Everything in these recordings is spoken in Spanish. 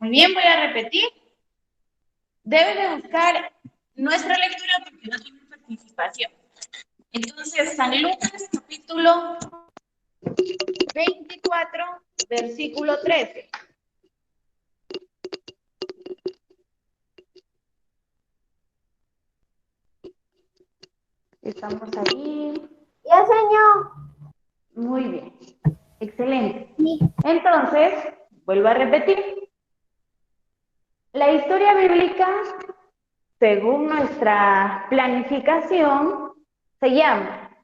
Muy bien, voy a repetir. Deben de buscar nuestra lectura porque no tiene participación. Entonces, San Lucas, capítulo 24, versículo 13. Estamos ahí. Ya, señor. Muy bien. Excelente. Sí. Entonces, vuelvo a repetir. La historia bíblica, según nuestra planificación, se llama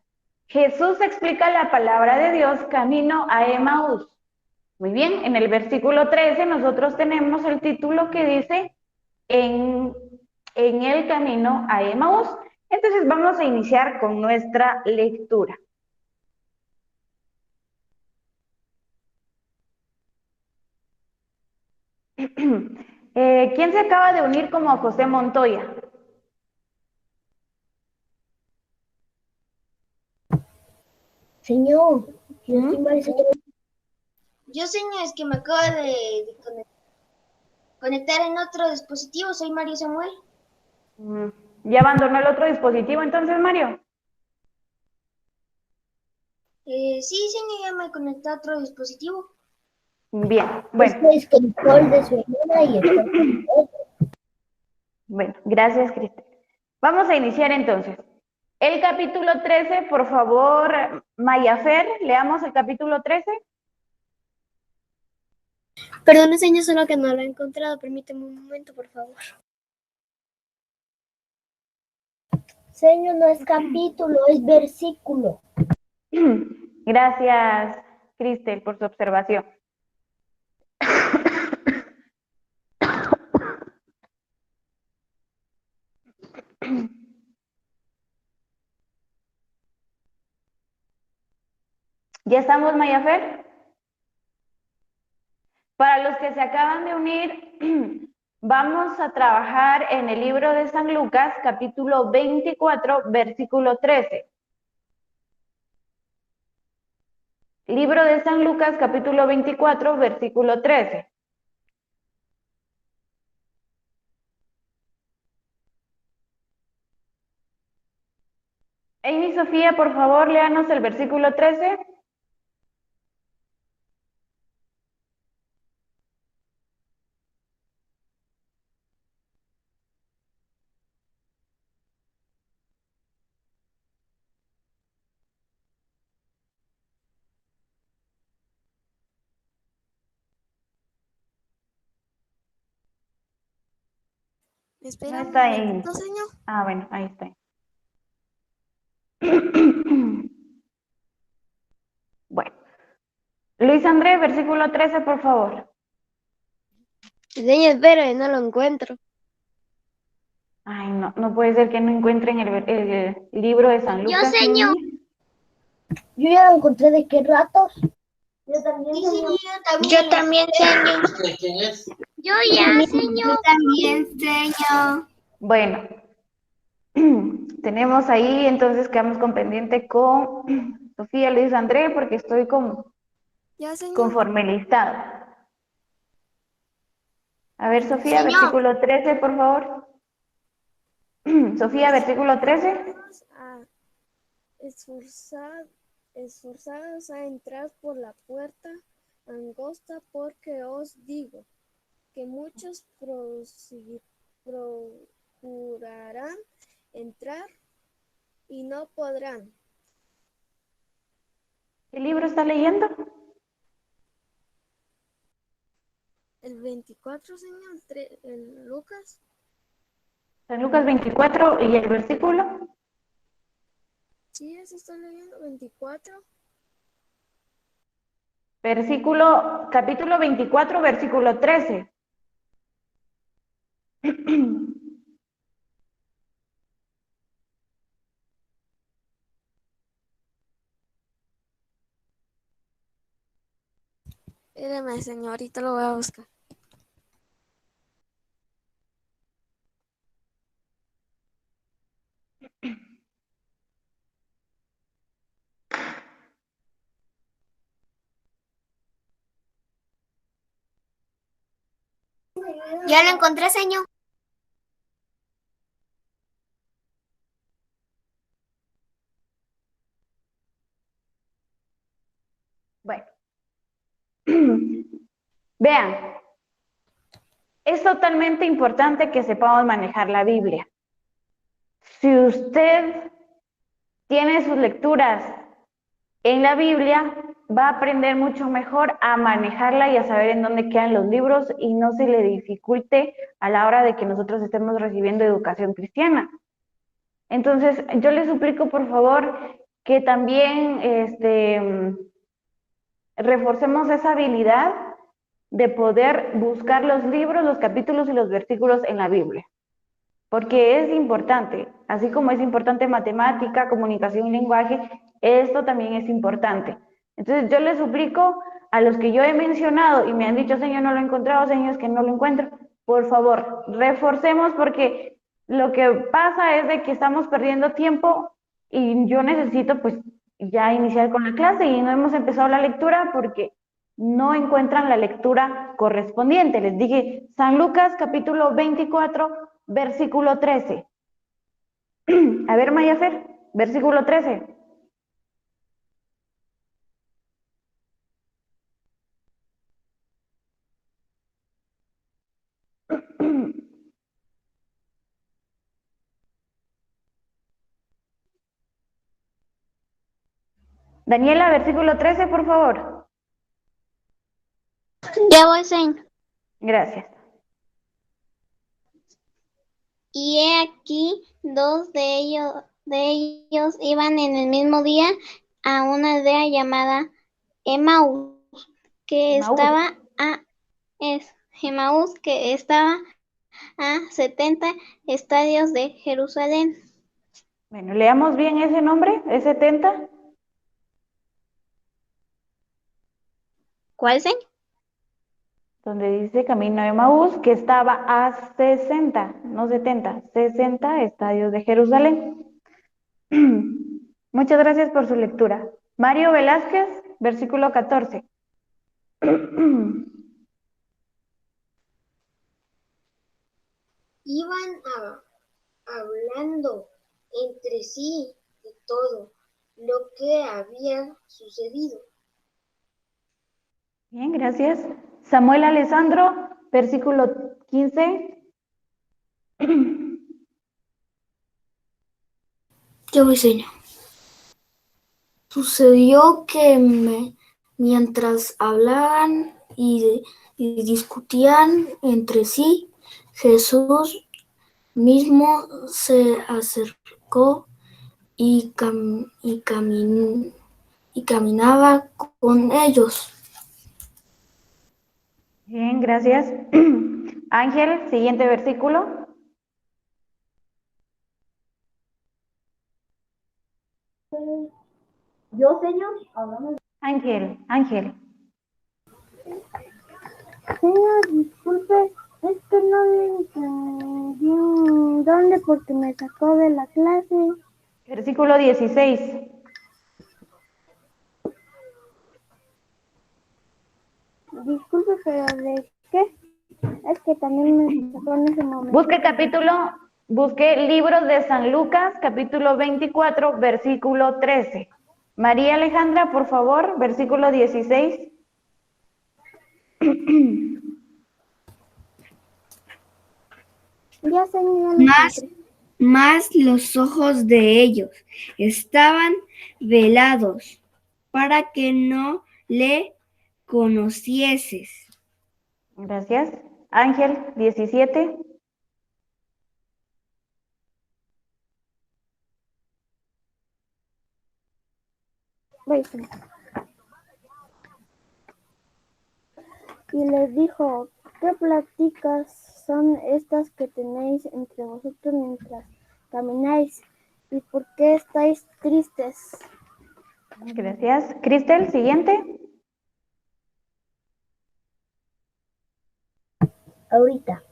Jesús explica la palabra de Dios camino a Emaús. Muy bien, en el versículo 13 nosotros tenemos el título que dice en el camino a Emaús. Entonces vamos a iniciar con nuestra lectura. ¿Quién se acaba de unir como José Montoya? Señor, yo estoy mal. Yo, señor, es que me acabo de conectar en otro dispositivo. Soy Mario Samuel. ¿Ya abandonó el otro dispositivo entonces, Mario? Sí, señor, ya me conecté a otro dispositivo. Bien, bueno. Este es control de su hermana y está con otro. Bueno, gracias, Cristel. Vamos a iniciar entonces. El capítulo 13, por favor, Mayafer, leamos el capítulo 13. Perdón, señor, solo que no lo he encontrado. Permíteme un momento, por favor. Señor, no es capítulo, es versículo. Gracias, Cristel, por su observación. ¿Ya estamos, Mayafer? Para los que se acaban de unir, vamos a trabajar en el libro de San Lucas, capítulo 24, versículo 13. Libro de San Lucas, capítulo 24, versículo 13. Amy Sofía, por favor, léanos el versículo 13. ¿Me No espera un está ahí. momentito, señor? Ah, bueno, ahí está. Bueno. Luis Andrés, versículo 13, por favor. Señor, espera, no lo encuentro. Ay, no, no puede ser que no encuentren el libro de San Lucas. Yo, señor. Yo ya lo encontré de qué ratos. Yo también, Sí, señor. señor, Yo también, señor. ¿Quién es? Yo Yo ya, también. señor. También, señor. Bueno, tenemos ahí, entonces quedamos con pendiente con Sofía Luis Andrés, porque estoy Ya, señor. conforme listado. A ver, Sofía, Señor. versículo 13, por favor. Sofía, versículo 13. Esforzados a entrar por la puerta angosta, porque os digo que muchos procurarán entrar y no podrán. ¿Qué libro está leyendo? El 24, señor, el Lucas. San Lucas 24 y el versículo. Sí, eso estoy leyendo, 24. Capítulo 24, versículo 13. Espérame, señor, ahorita lo voy a buscar. Ya lo encontré, señor. Bueno, vean, es totalmente importante que sepamos manejar la Biblia. Si usted tiene sus lecturas en la Biblia, va a aprender mucho mejor a manejarla y a saber en dónde quedan los libros y no se le dificulte a la hora de que nosotros estemos recibiendo educación cristiana. Entonces, yo les suplico, por favor, que también reforcemos esa habilidad de poder buscar los libros, los capítulos y los versículos en la Biblia. Porque es importante, así como es importante matemática, comunicación y lenguaje, esto también es importante. Entonces yo les suplico a los que yo he mencionado y me han dicho, Señor, no lo he encontrado, Señor, es que no lo encuentro, por favor, reforcemos porque lo que pasa es de que estamos perdiendo tiempo y yo necesito pues ya iniciar con la clase y no hemos empezado la lectura porque no encuentran la lectura correspondiente. Les dije, San Lucas capítulo 24, versículo 13. A ver, Mayafer, versículo 13. Daniela, versículo 13, por favor. Ya voy, señor. Gracias. Y he aquí, dos de ellos iban en el mismo día a una aldea llamada Emaús, que Emaús. Emaús, que estaba a 70 estadios de Jerusalén. Bueno, leamos bien ese nombre, es 70. ¿Cuál, señor? Donde dice Camino de Emaús, que estaba a 60, no 70, 60 estadios de Jerusalén. Muchas gracias por su lectura. Mario Velázquez, versículo 14. Iban hablando entre sí de todo lo que había sucedido. Bien, gracias. Samuel Alessandro, versículo 15. Yo voy, señor. Sucedió que mientras hablaban y discutían entre sí, Jesús mismo se acercó y caminaba con ellos. Bien, gracias. Ángel, siguiente versículo. Yo, señor, hablamos. Ángel. Señor, disculpe, es que no le entendí dónde porque me sacó de la clase. Versículo 16. Disculpe, pero ¿de qué? Es que también me sacó en ese momento. Busque libros de San Lucas, capítulo 24, versículo 13. María Alejandra, por favor, versículo 16. Ya, señor. Mas los ojos de ellos estaban velados para que no le conocieses. Gracias. Ángel, 17. Voy, señor. Y les dijo, ¿qué pláticas son estas que tenéis entre vosotros mientras camináis? ¿Y por qué estáis tristes? Gracias. Cristel, siguiente. Ahorita.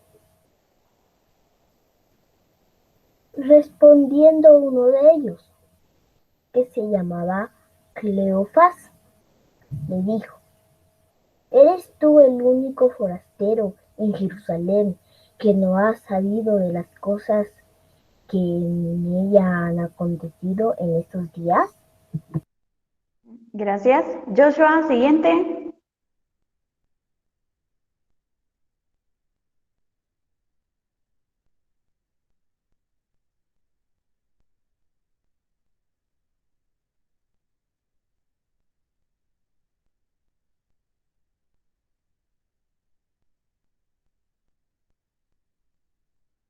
Respondiendo uno de ellos, que se llamaba Cleofás, le dijo, ¿eres tú el único forastero en Jerusalén, que no has sabido de las cosas que en ella han acontecido en estos días? Gracias. Joshua, siguiente.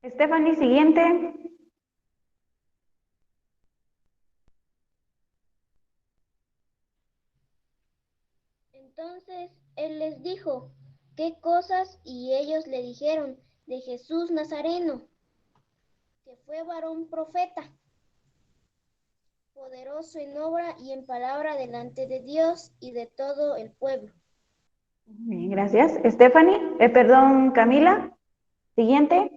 Stephanie, siguiente. Entonces él les dijo, ¿qué cosas? Y ellos le dijeron, de Jesús Nazareno, que fue varón profeta, poderoso en obra y en palabra delante de Dios y de todo el pueblo. Bien, gracias. Stephanie, perdón, Camila, siguiente.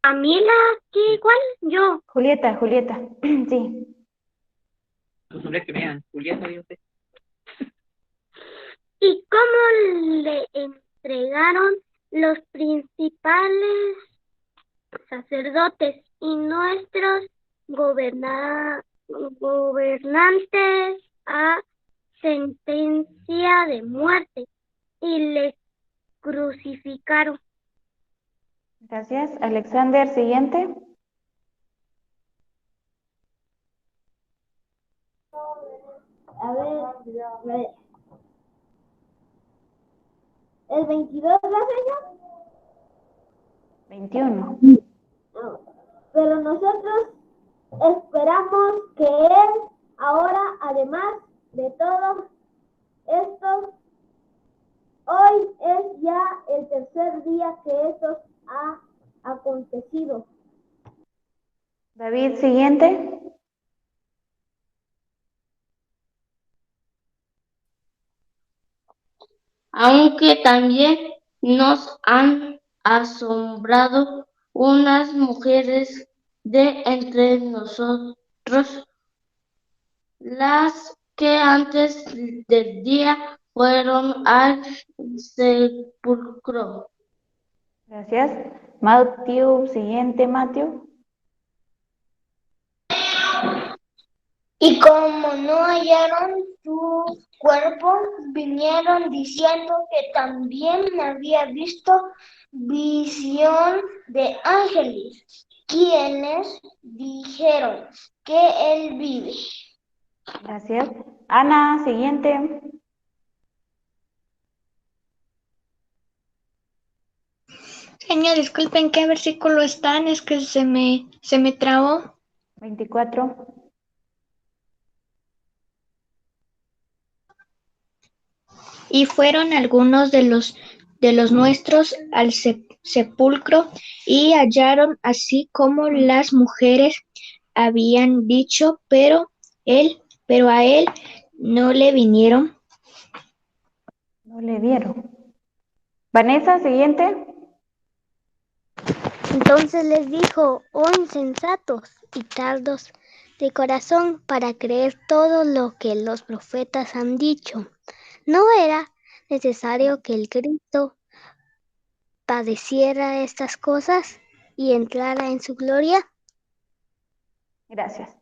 Camila, ¿qué? ¿Cuál? Yo. Julieta, sí. Los nombres que me dan, Julieta, digo usted. ¿Y cómo le entregaron los principales sacerdotes y nuestros gobernantes a sentencia de muerte y le crucificaron? Gracias. Alexander, siguiente. A ver. ¿El 22 la señor? 21. No. Pero nosotros esperamos que Él ahora, además de todo esto, hoy es ya el tercer día que esto ha acontecido. David, siguiente. Aunque también nos han asombrado unas mujeres de entre nosotros, las que antes del día fueron al sepulcro. Gracias. Matthew, siguiente, Matthew. Y como no hallaron tu cuerpo, vinieron diciendo que también había visto visión de ángeles, quienes dijeron que él vive. Gracias. Ana, siguiente. Señor, disculpen, ¿qué versículo están? Es que se me trabó. 24. Y fueron algunos de los nuestros al sepulcro y hallaron así como las mujeres habían dicho, pero a él no le vinieron. No le vieron. Vanessa, siguiente. Entonces les dijo, oh insensatos y tardos de corazón para creer todo lo que los profetas han dicho. ¿No era necesario que el Cristo padeciera estas cosas y entrara en su gloria? Gracias.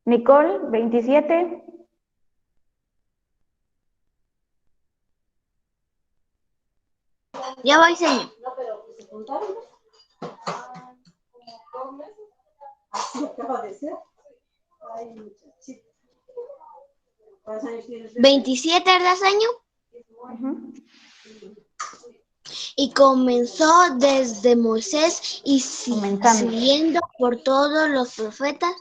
Nicole, 27. Ya voy, señor. ¿27, verdad, señor? Y comenzó desde Moisés y siguiendo por todos los profetas.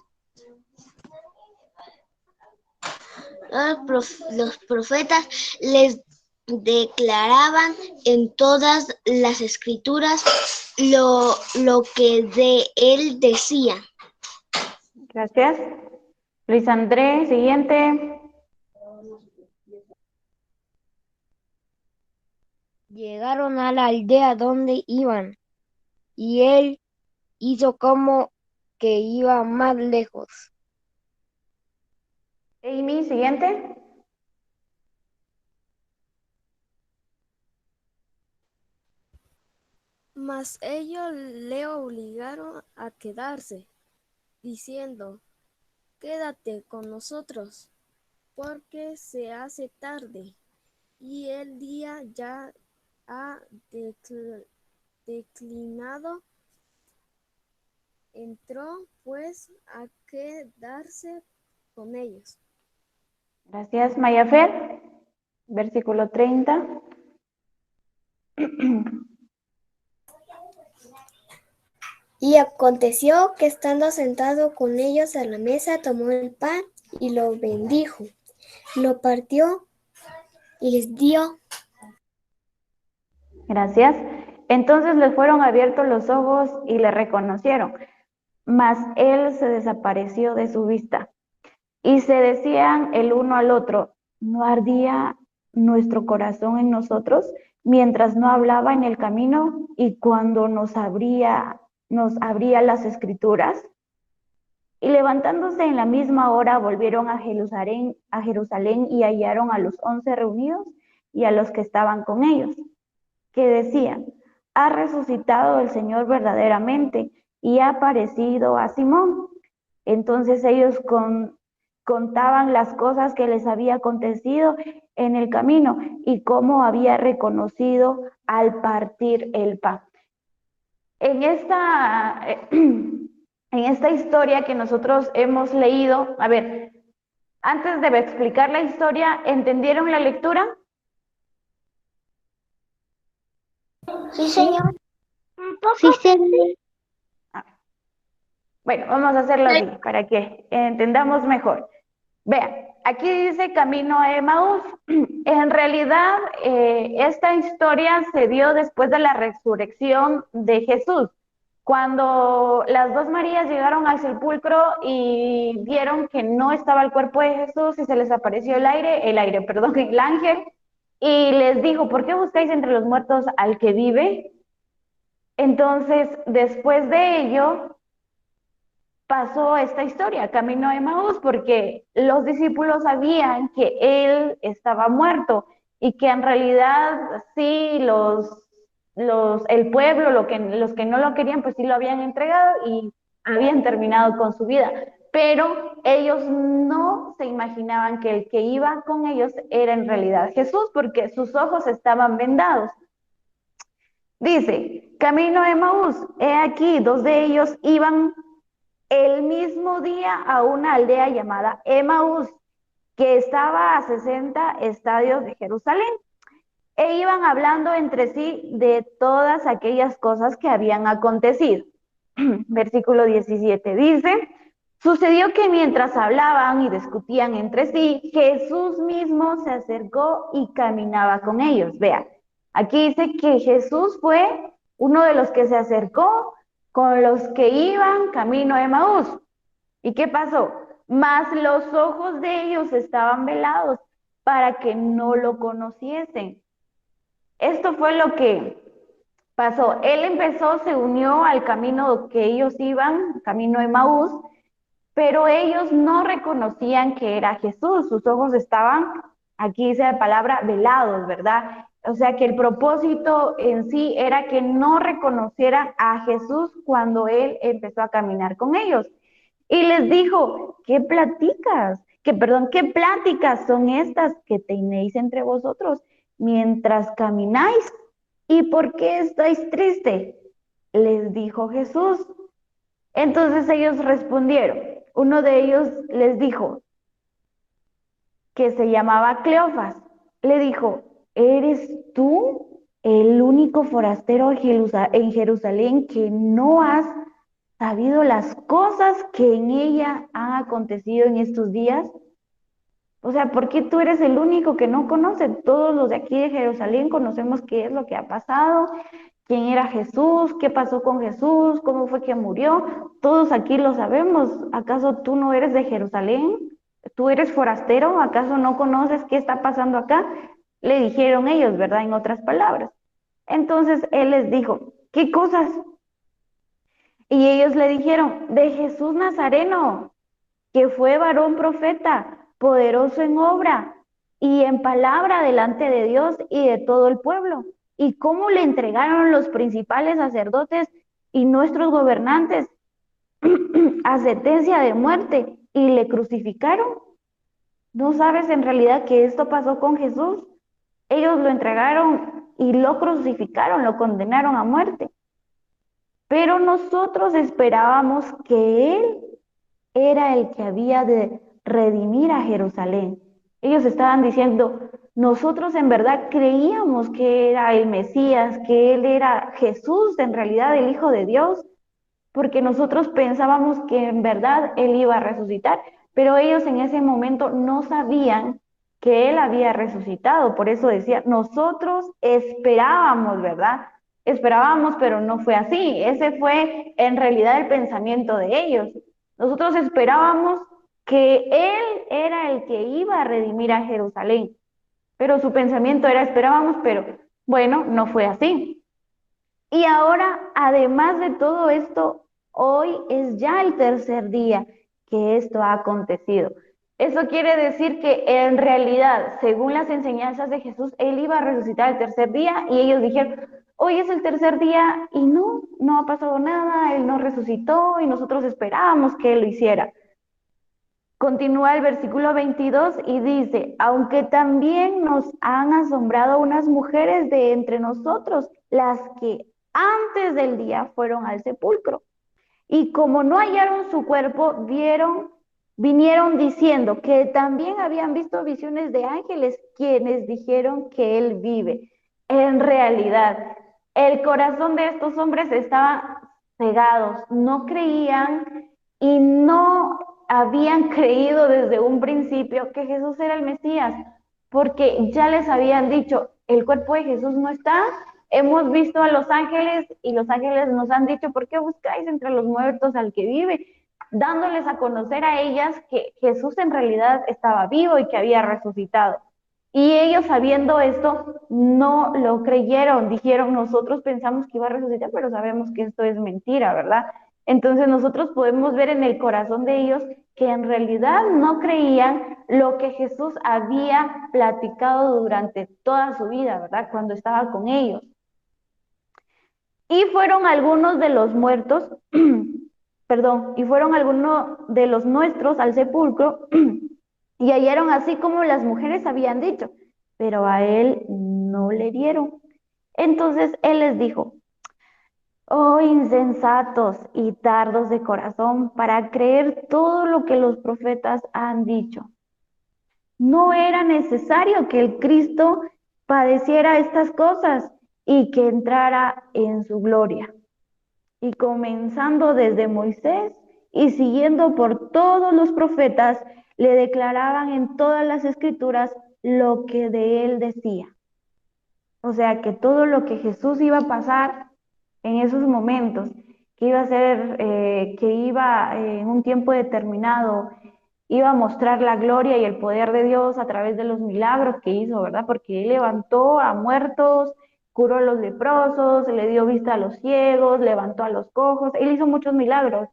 Los profetas les declaraban en todas las escrituras lo que de él decía. Gracias. Luis Andrés, siguiente. Llegaron a la aldea donde iban, y él hizo como que iba más lejos. Amy, siguiente. Mas ellos le obligaron a quedarse, diciendo: Quédate con nosotros, porque se hace tarde, y el día ya ha declinado. Entró, pues, a quedarse con ellos. Gracias, Mayafer. Versículo 30. Y aconteció que estando sentado con ellos a la mesa, tomó el pan y lo bendijo, lo partió y les dio. Gracias. Entonces les fueron abiertos los ojos y le reconocieron, mas él se desapareció de su vista. Y se decían el uno al otro: ¿no ardía nuestro corazón en nosotros mientras no hablaba en el camino y cuando nos abría las escrituras? Y levantándose en la misma hora volvieron a Jerusalén y hallaron a los 11 reunidos y a los que estaban con ellos, que decían: ha resucitado el Señor verdaderamente y ha aparecido a Simón. Entonces ellos contaban las cosas que les había acontecido en el camino y cómo había reconocido al partir el pan. En esta historia que nosotros hemos leído, a ver, antes de explicar la historia, ¿entendieron la lectura? Sí, señor. Sí, señor. Bueno, vamos a hacerlo así para que entendamos mejor. Vean, aquí dice camino a Emaús. En realidad, esta historia se dio después de la resurrección de Jesús. Cuando las dos Marías llegaron al sepulcro y vieron que no estaba el cuerpo de Jesús y se les apareció el ángel, y les dijo: ¿por qué buscáis entre los muertos al que vive? Entonces, después de ello, pasó esta historia, camino a Emaús, porque los discípulos sabían que él estaba muerto y que en realidad sí el pueblo, los que no lo querían, pues sí lo habían entregado y habían terminado con su vida. Pero ellos no se imaginaban que el que iba con ellos era en realidad Jesús, porque sus ojos estaban vendados. Dice, camino a Emaús, he aquí, dos de ellos iban el mismo día a una aldea llamada Emaús, que estaba a 60 estadios de Jerusalén, e iban hablando entre sí de todas aquellas cosas que habían acontecido. Versículo 17 dice: sucedió que mientras hablaban y discutían entre sí, Jesús mismo se acercó y caminaba con ellos. Vean, aquí dice que Jesús fue uno de los que se acercó con los que iban camino a Emaús. ¿Y qué pasó? Mas los ojos de ellos estaban velados para que no lo conociesen. Esto fue lo que pasó. Él empezó, se unió al camino que ellos iban, camino a Emaús, pero ellos no reconocían que era Jesús. Sus ojos estaban, aquí dice la palabra, velados, ¿verdad? O sea que el propósito en sí era que no reconocieran a Jesús cuando él empezó a caminar con ellos. Y les dijo: ¿qué pláticas son estas que tenéis entre vosotros mientras camináis? ¿Y por qué estáis tristes? Les dijo Jesús. Entonces ellos respondieron. Uno de ellos les dijo, que se llamaba Cleofas, le dijo: ¿eres tú el único forastero en Jerusalén que no has sabido las cosas que en ella han acontecido en estos días? O sea, ¿por qué tú eres el único que no conoce? Todos los de aquí de Jerusalén conocemos qué es lo que ha pasado, quién era Jesús, qué pasó con Jesús, cómo fue que murió. Todos aquí lo sabemos. ¿Acaso tú no eres de Jerusalén? ¿Tú eres forastero? ¿Acaso no conoces qué está pasando acá? Le dijeron ellos, ¿verdad? En otras palabras. Entonces él les dijo: ¿qué cosas? Y ellos le dijeron: de Jesús Nazareno, que fue varón profeta, poderoso en obra y en palabra delante de Dios y de todo el pueblo, y cómo le entregaron los principales sacerdotes y nuestros gobernantes a sentencia de muerte y le crucificaron. ¿No sabes en realidad que esto pasó con Jesús? Ellos lo entregaron y lo crucificaron, lo condenaron a muerte. Pero nosotros esperábamos que Él era el que había de redimir a Jerusalén. Ellos estaban diciendo, nosotros en verdad creíamos que era el Mesías, que Él era Jesús, en realidad el Hijo de Dios, porque nosotros pensábamos que en verdad Él iba a resucitar, pero ellos en ese momento no sabían que Él había resucitado. Por eso decía, nosotros esperábamos, ¿verdad? Esperábamos, pero no fue así. Ese fue en realidad el pensamiento de ellos. Nosotros esperábamos que Él era el que iba a redimir a Jerusalén, pero su pensamiento era esperábamos, pero bueno, no fue así. Y ahora, además de todo esto, hoy es ya el tercer día que esto ha acontecido. Eso quiere decir que en realidad, según las enseñanzas de Jesús, Él iba a resucitar el tercer día y ellos dijeron, hoy es el tercer día y no ha pasado nada, Él no resucitó y nosotros esperábamos que Él lo hiciera. Continúa el versículo 22 y dice, aunque también nos han asombrado unas mujeres de entre nosotros, las que antes del día fueron al sepulcro. Y como no hallaron su cuerpo, vinieron diciendo que también habían visto visiones de ángeles, quienes dijeron que Él vive. En realidad, el corazón de estos hombres estaba cegados, no creían y no habían creído desde un principio que Jesús era el Mesías, porque ya les habían dicho, el cuerpo de Jesús no está, hemos visto a los ángeles y los ángeles nos han dicho, ¿por qué buscáis entre los muertos al que vive? Dándoles a conocer a ellas que Jesús en realidad estaba vivo y que había resucitado. Y ellos sabiendo esto, no lo creyeron, dijeron, nosotros pensamos que iba a resucitar, pero sabemos que esto es mentira, ¿verdad? Entonces nosotros podemos ver en el corazón de ellos que en realidad no creían lo que Jesús había platicado durante toda su vida, ¿verdad? Cuando estaba con ellos. Y fueron algunos de los muertos, y fueron algunos de los nuestros al sepulcro y hallaron así como las mujeres habían dicho, pero a él no le dieron. Entonces él les dijo, oh insensatos y tardos de corazón para creer todo lo que los profetas han dicho. No era necesario que el Cristo padeciera estas cosas y que entrara en su gloria. Y comenzando desde Moisés y siguiendo por todos los profetas, le declaraban en todas las escrituras lo que de él decía. O sea, que todo lo que Jesús iba a pasar en esos momentos, que iba a ser, que iba en un tiempo determinado, iba a mostrar la gloria y el poder de Dios a través de los milagros que hizo, ¿verdad? Porque él levantó a muertos, curó a los leprosos, le dio vista a los ciegos, levantó a los cojos, él hizo muchos milagros.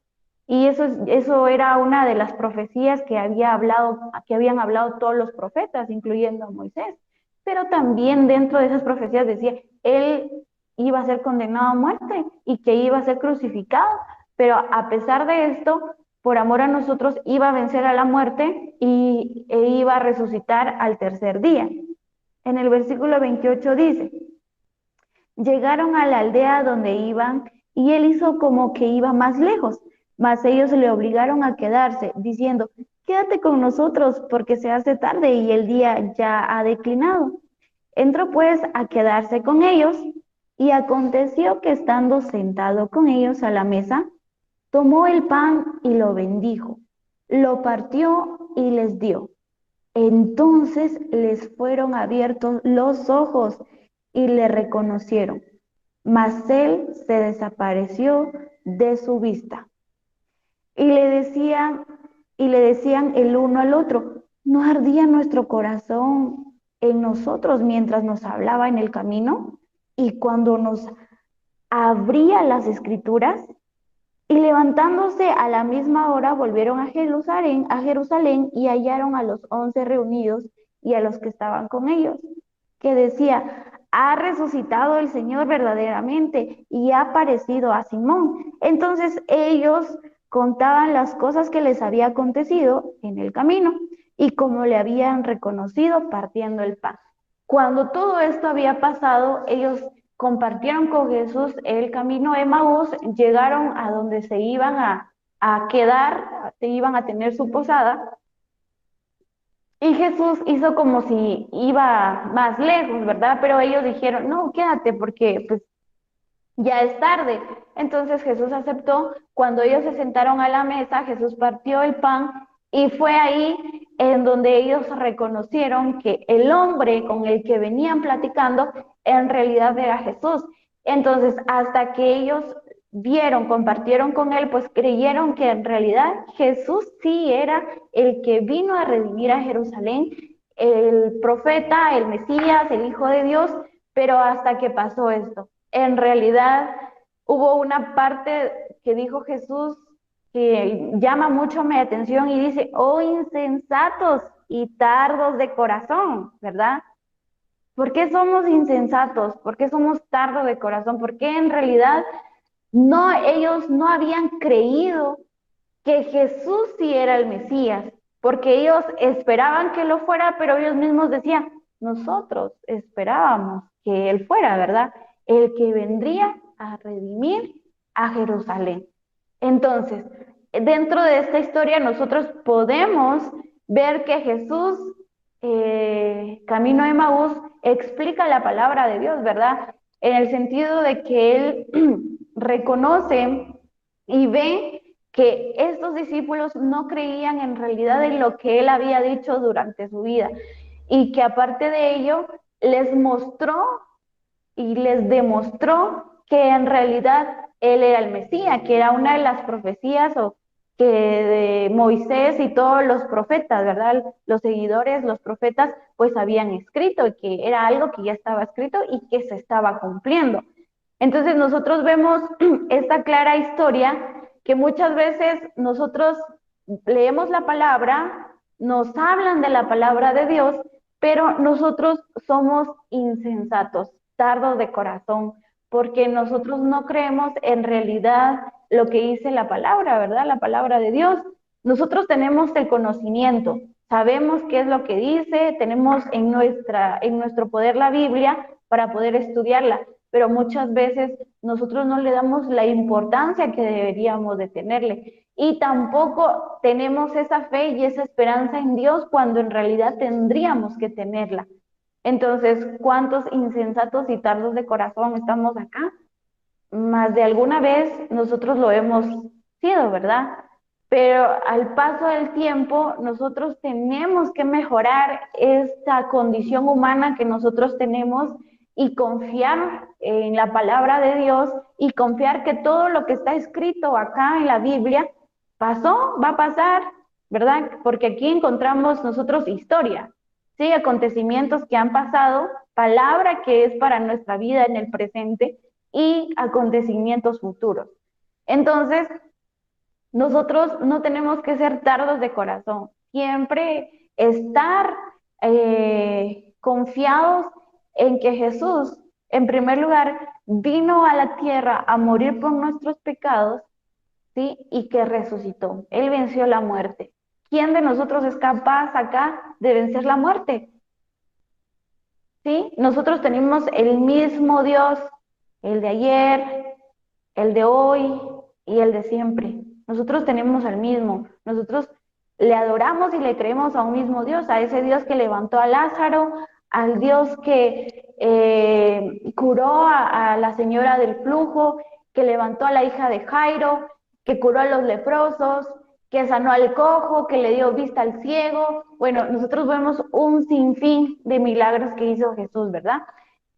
Y eso era una de las profecías que habían hablado todos los profetas, incluyendo a Moisés. Pero también dentro de esas profecías decía, él iba a ser condenado a muerte y que iba a ser crucificado, pero a pesar de esto, por amor a nosotros, iba a vencer a la muerte e iba a resucitar al tercer día. En el versículo 28 dice, llegaron a la aldea donde iban y él hizo como que iba más lejos, mas ellos le obligaron a quedarse, diciendo, quédate con nosotros porque se hace tarde y el día ya ha declinado. Entró pues a quedarse con ellos y aconteció que estando sentado con ellos a la mesa, tomó el pan y lo bendijo, lo partió y les dio. Entonces les fueron abiertos los ojos y le reconocieron, mas él se desapareció de su vista. Y le decían el uno al otro, ¿no ardía nuestro corazón en nosotros mientras nos hablaba en el camino? Y cuando nos abría las escrituras, y levantándose a la misma hora volvieron a Jerusalén y hallaron a los 11 reunidos y a los que estaban con ellos, que decía, ha resucitado el Señor verdaderamente y ha aparecido a Simón. Entonces ellos contaban las cosas que les había acontecido en el camino y cómo le habían reconocido partiendo el pan. Cuando todo esto había pasado, ellos compartieron con Jesús el camino de Emaús, llegaron a donde se iban a quedar, se iban a tener su posada, y Jesús hizo como si iba más lejos, ¿verdad? Pero ellos dijeron, no, quédate porque pues ya es tarde. Entonces Jesús aceptó. Cuando ellos se sentaron a la mesa, Jesús partió el pan y fue ahí en donde ellos reconocieron que el hombre con el que venían platicando en realidad era Jesús. Entonces, hasta que ellos vieron, compartieron con él, pues creyeron que en realidad Jesús sí era el que vino a redimir a Jerusalén, el profeta, el Mesías, el Hijo de Dios, pero hasta que pasó esto. En realidad hubo una parte que dijo Jesús que llama mucho mi atención y dice, oh insensatos y tardos de corazón, ¿verdad? ¿Por qué somos insensatos? ¿Por qué somos tardos de corazón? Porque en realidad ellos no habían creído que Jesús sí era el Mesías, porque ellos esperaban que lo fuera, pero ellos mismos decían, nosotros esperábamos que él fuera, ¿verdad? El que vendría a redimir a Jerusalén. Entonces, dentro de esta historia nosotros podemos ver que Jesús, camino de Emaús, explica la palabra de Dios, ¿verdad? En el sentido de que él reconoce y ve que estos discípulos no creían en realidad en lo que él había dicho durante su vida y que aparte de ello les mostró y les demostró que en realidad él era el Mesías, que era una de las profecías o que de Moisés y todos los profetas, ¿verdad? Los seguidores, los profetas, pues habían escrito y que era algo que ya estaba escrito y que se estaba cumpliendo. Entonces nosotros vemos esta clara historia que muchas veces nosotros leemos la palabra, nos hablan de la palabra de Dios, pero nosotros somos insensatos, tardos de corazón, porque nosotros no creemos en realidad lo que dice la palabra, ¿verdad? La palabra de Dios. Nosotros tenemos el conocimiento, sabemos qué es lo que dice, tenemos en nuestro poder la Biblia para poder estudiarla, pero muchas veces nosotros no le damos la importancia que deberíamos de tenerle. Y tampoco tenemos esa fe y esa esperanza en Dios cuando en realidad tendríamos que tenerla. Entonces, ¿cuántos insensatos y tardos de corazón estamos acá? Más de alguna vez nosotros lo hemos sido, ¿verdad? Pero al paso del tiempo, nosotros tenemos que mejorar esta condición humana que nosotros tenemos y confiar en la palabra de Dios y confiar que todo lo que está escrito acá en la Biblia pasó, va a pasar, ¿verdad? Porque aquí encontramos nosotros historia, ¿sí? Acontecimientos que han pasado, palabra que es para nuestra vida en el presente y acontecimientos futuros. Entonces, nosotros no tenemos que ser tardos de corazón, siempre estar confiados en que Jesús, en primer lugar, vino a la tierra a morir por nuestros pecados, ¿sí? Y que resucitó. Él venció la muerte. ¿Quién de nosotros es capaz acá de vencer la muerte? ¿Sí? Nosotros tenemos el mismo Dios, el de ayer, el de hoy y el de siempre. Nosotros tenemos al mismo. Nosotros le adoramos y le creemos a un mismo Dios, a ese Dios que levantó a Lázaro, al Dios que curó a la señora del flujo, que levantó a la hija de Jairo, que curó a los leprosos, que sanó al cojo, que le dio vista al ciego. Bueno, nosotros vemos un sinfín de milagros que hizo Jesús, ¿verdad?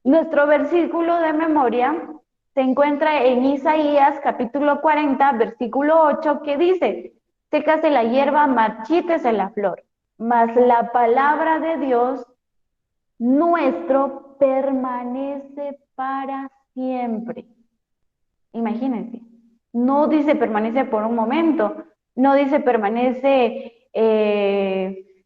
Nuestro versículo de memoria se encuentra en Isaías capítulo 40, versículo 8, que dice, sécase la hierba, marchítese la flor, mas la palabra de Dios nuestro permanece para siempre. Imagínense, no dice permanece por un momento, no dice permanece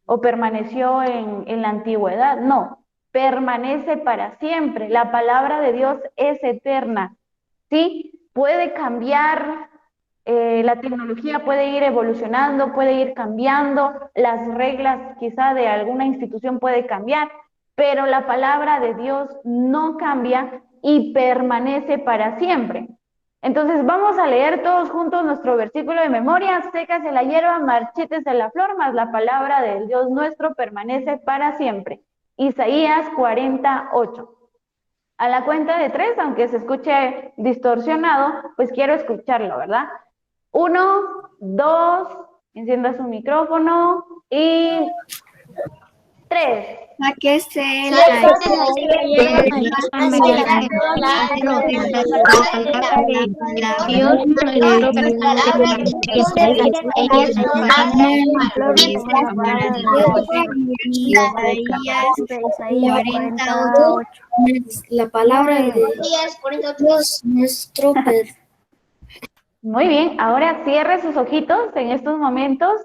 o permaneció en la antigüedad, no, permanece para siempre. La palabra de Dios es eterna. Sí, puede cambiar, la tecnología puede ir evolucionando, puede ir cambiando, las reglas quizá de alguna institución puede cambiar, pero la palabra de Dios no cambia y permanece para siempre. Entonces vamos a leer todos juntos nuestro versículo de memoria: sécase la hierba, marchítese la flor, mas la palabra del Dios nuestro permanece para siempre. Isaías 48. A la cuenta de 3, aunque se escuche distorsionado, pues quiero escucharlo, ¿verdad? 1, 2, encienda su micrófono y 3. Sáquese la La palabra de Dios nuestro. Muy bien, ahora cierre sus ojitos en estos momentos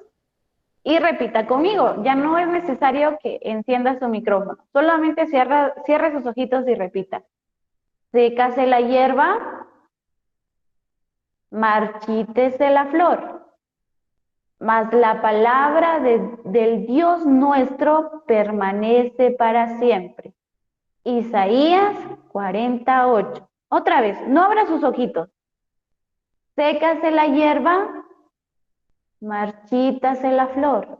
y repita conmigo. Ya no es necesario que encienda su micrófono, solamente cierre sus ojitos y repita. Sécase la hierba, marchítese la flor, mas la palabra del Dios nuestro permanece para siempre. Isaías 48. Otra vez, no abra sus ojitos. Sécase la hierba, marchítase la flor,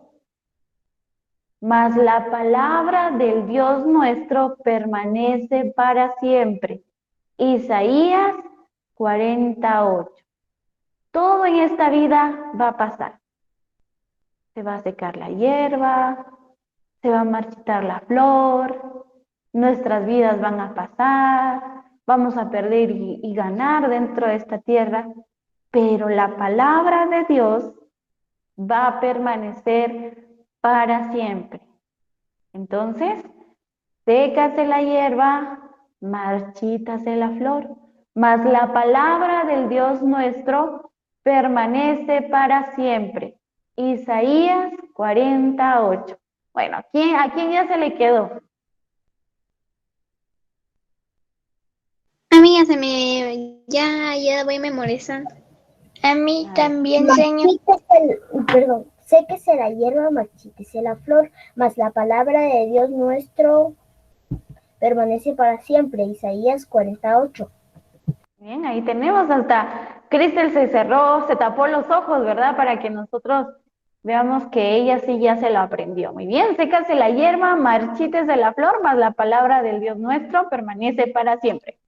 mas la palabra del Dios nuestro permanece para siempre. Isaías 48. Todo en esta vida va a pasar. Se va a secar la hierba, se va a marchitar la flor, nuestras vidas van a pasar, vamos a perder y ganar dentro de esta tierra, pero la palabra de Dios va a permanecer para siempre. Entonces, sécase la hierba, marchítase la flor, mas la palabra del Dios nuestro permanece para siempre. Isaías 48. Bueno, ¿a quién ya se le quedó? A mí ya voy memorizando. A mí también, señor. Séquese la hierba, marchítese la flor, mas la palabra de Dios nuestro permanece para siempre. Isaías 48. Bien, ahí tenemos, hasta Cristel se cerró, se tapó los ojos, ¿verdad? Para que nosotros veamos que ella sí ya se lo aprendió. Muy bien, sécase la hierba, marchítese la flor, mas la palabra del Dios nuestro permanece para siempre.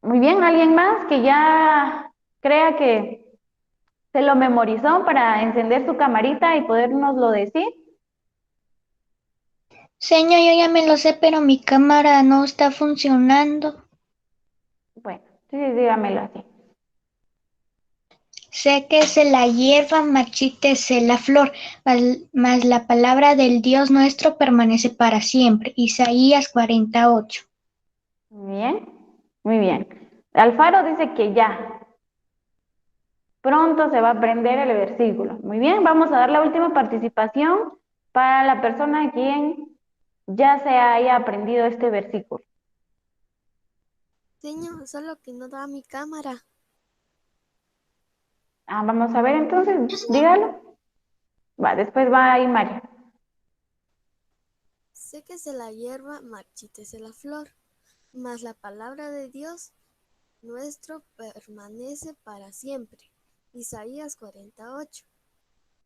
Muy bien, ¿alguien más que ya crea que se lo memorizó para encender su camarita y podernoslo decir? Señor, yo ya me lo sé, pero mi cámara no está funcionando. Bueno, entonces dígamelo así. Séquese la hierba, marchítese la flor, mas la palabra del Dios nuestro permanece para siempre. Isaías 48. Muy bien, muy bien. Alfaro dice que ya. Pronto se va a aprender el versículo. Muy bien, vamos a dar la última participación para la persona a quien ya se haya aprendido este versículo. Señor, solo que no da mi cámara. Vamos a ver entonces, dígalo. Después va ahí Mario. Séquese la hierba, marchítese la flor, mas la palabra de Dios nuestro permanece para siempre. Isaías 48.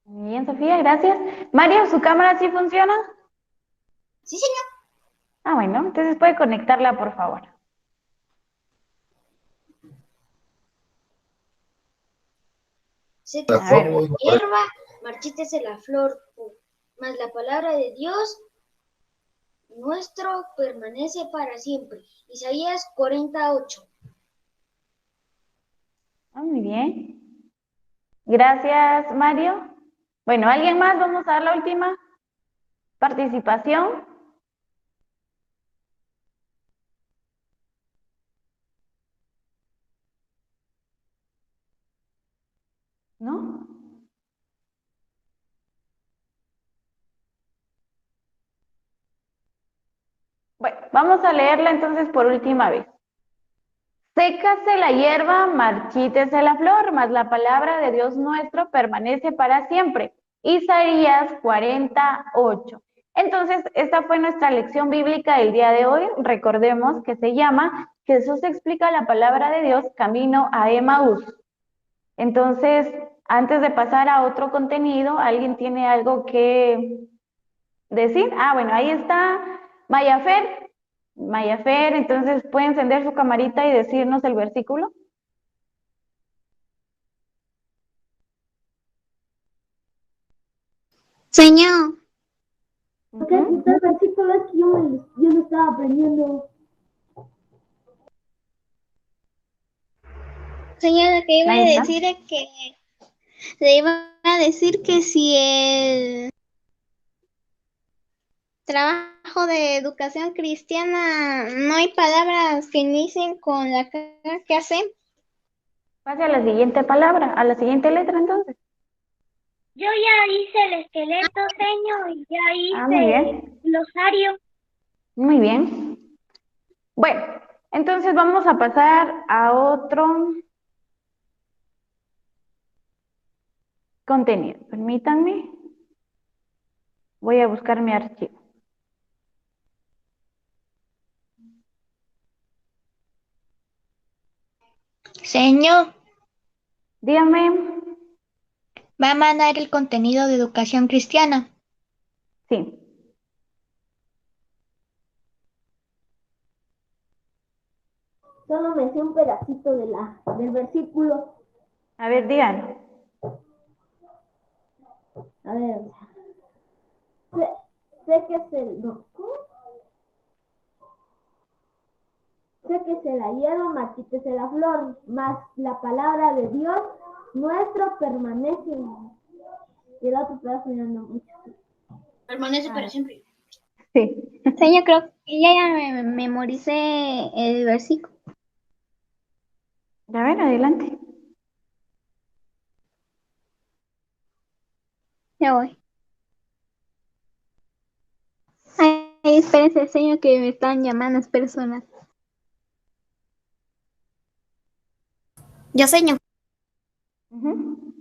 Muy bien, Sofía, gracias. Mario, ¿su cámara sí funciona? Sí, señor. Bueno, entonces puede conectarla, por favor. Séquese la hierba, marchítese la flor, mas la palabra de Dios nuestro permanece para siempre. Isaías 48. Muy bien. Gracias, Mario. Bueno, ¿alguien más? Vamos a dar la última participación. ¿No? vamos a leerla entonces por última vez. Sécase la hierba, marchítese la flor, mas la palabra de Dios nuestro permanece para siempre. Isaías 48. Entonces, esta fue nuestra lección bíblica del día de hoy. Recordemos que se llama Jesús explica la palabra de Dios, camino a Emaús. Entonces, antes de pasar a otro contenido, ¿alguien tiene algo que decir? Bueno, ahí está Mayafer. Mayafer, entonces puede encender su camarita y decirnos el versículo. Señor. ¿Qué el versículo? Es que yo lo estaba aprendiendo. Señor, lo que iba a Ahí está. decir es que le iba a decir que si el trabajo de educación cristiana no hay palabras que inicien con la K, ¿qué hacen? Pase a la siguiente palabra, a la siguiente letra entonces. Yo ya hice el esqueleto, señor, y ya Muy hice bien. el glosario. Muy bien. Bueno, entonces vamos a pasar a otro contenido. Permítanme. Voy a buscar mi archivo. Señor, Dígame. ¿va a mandar el contenido de educación cristiana? Sí. Solo me sé un pedacito del versículo. A ver, díganlo. A ver. Sé que se... No. Sé que se la hierba, marchítese la flor, mas la palabra de Dios nuestro permanece. Y el otro pedazo ya no mucho. Permanece para siempre. Sí. Señor, creo que ya me memoricé el versículo. A ver, adelante. Ya voy. Ay, espérense, señor, que me están llamando las personas. Yo, señor. Ujú.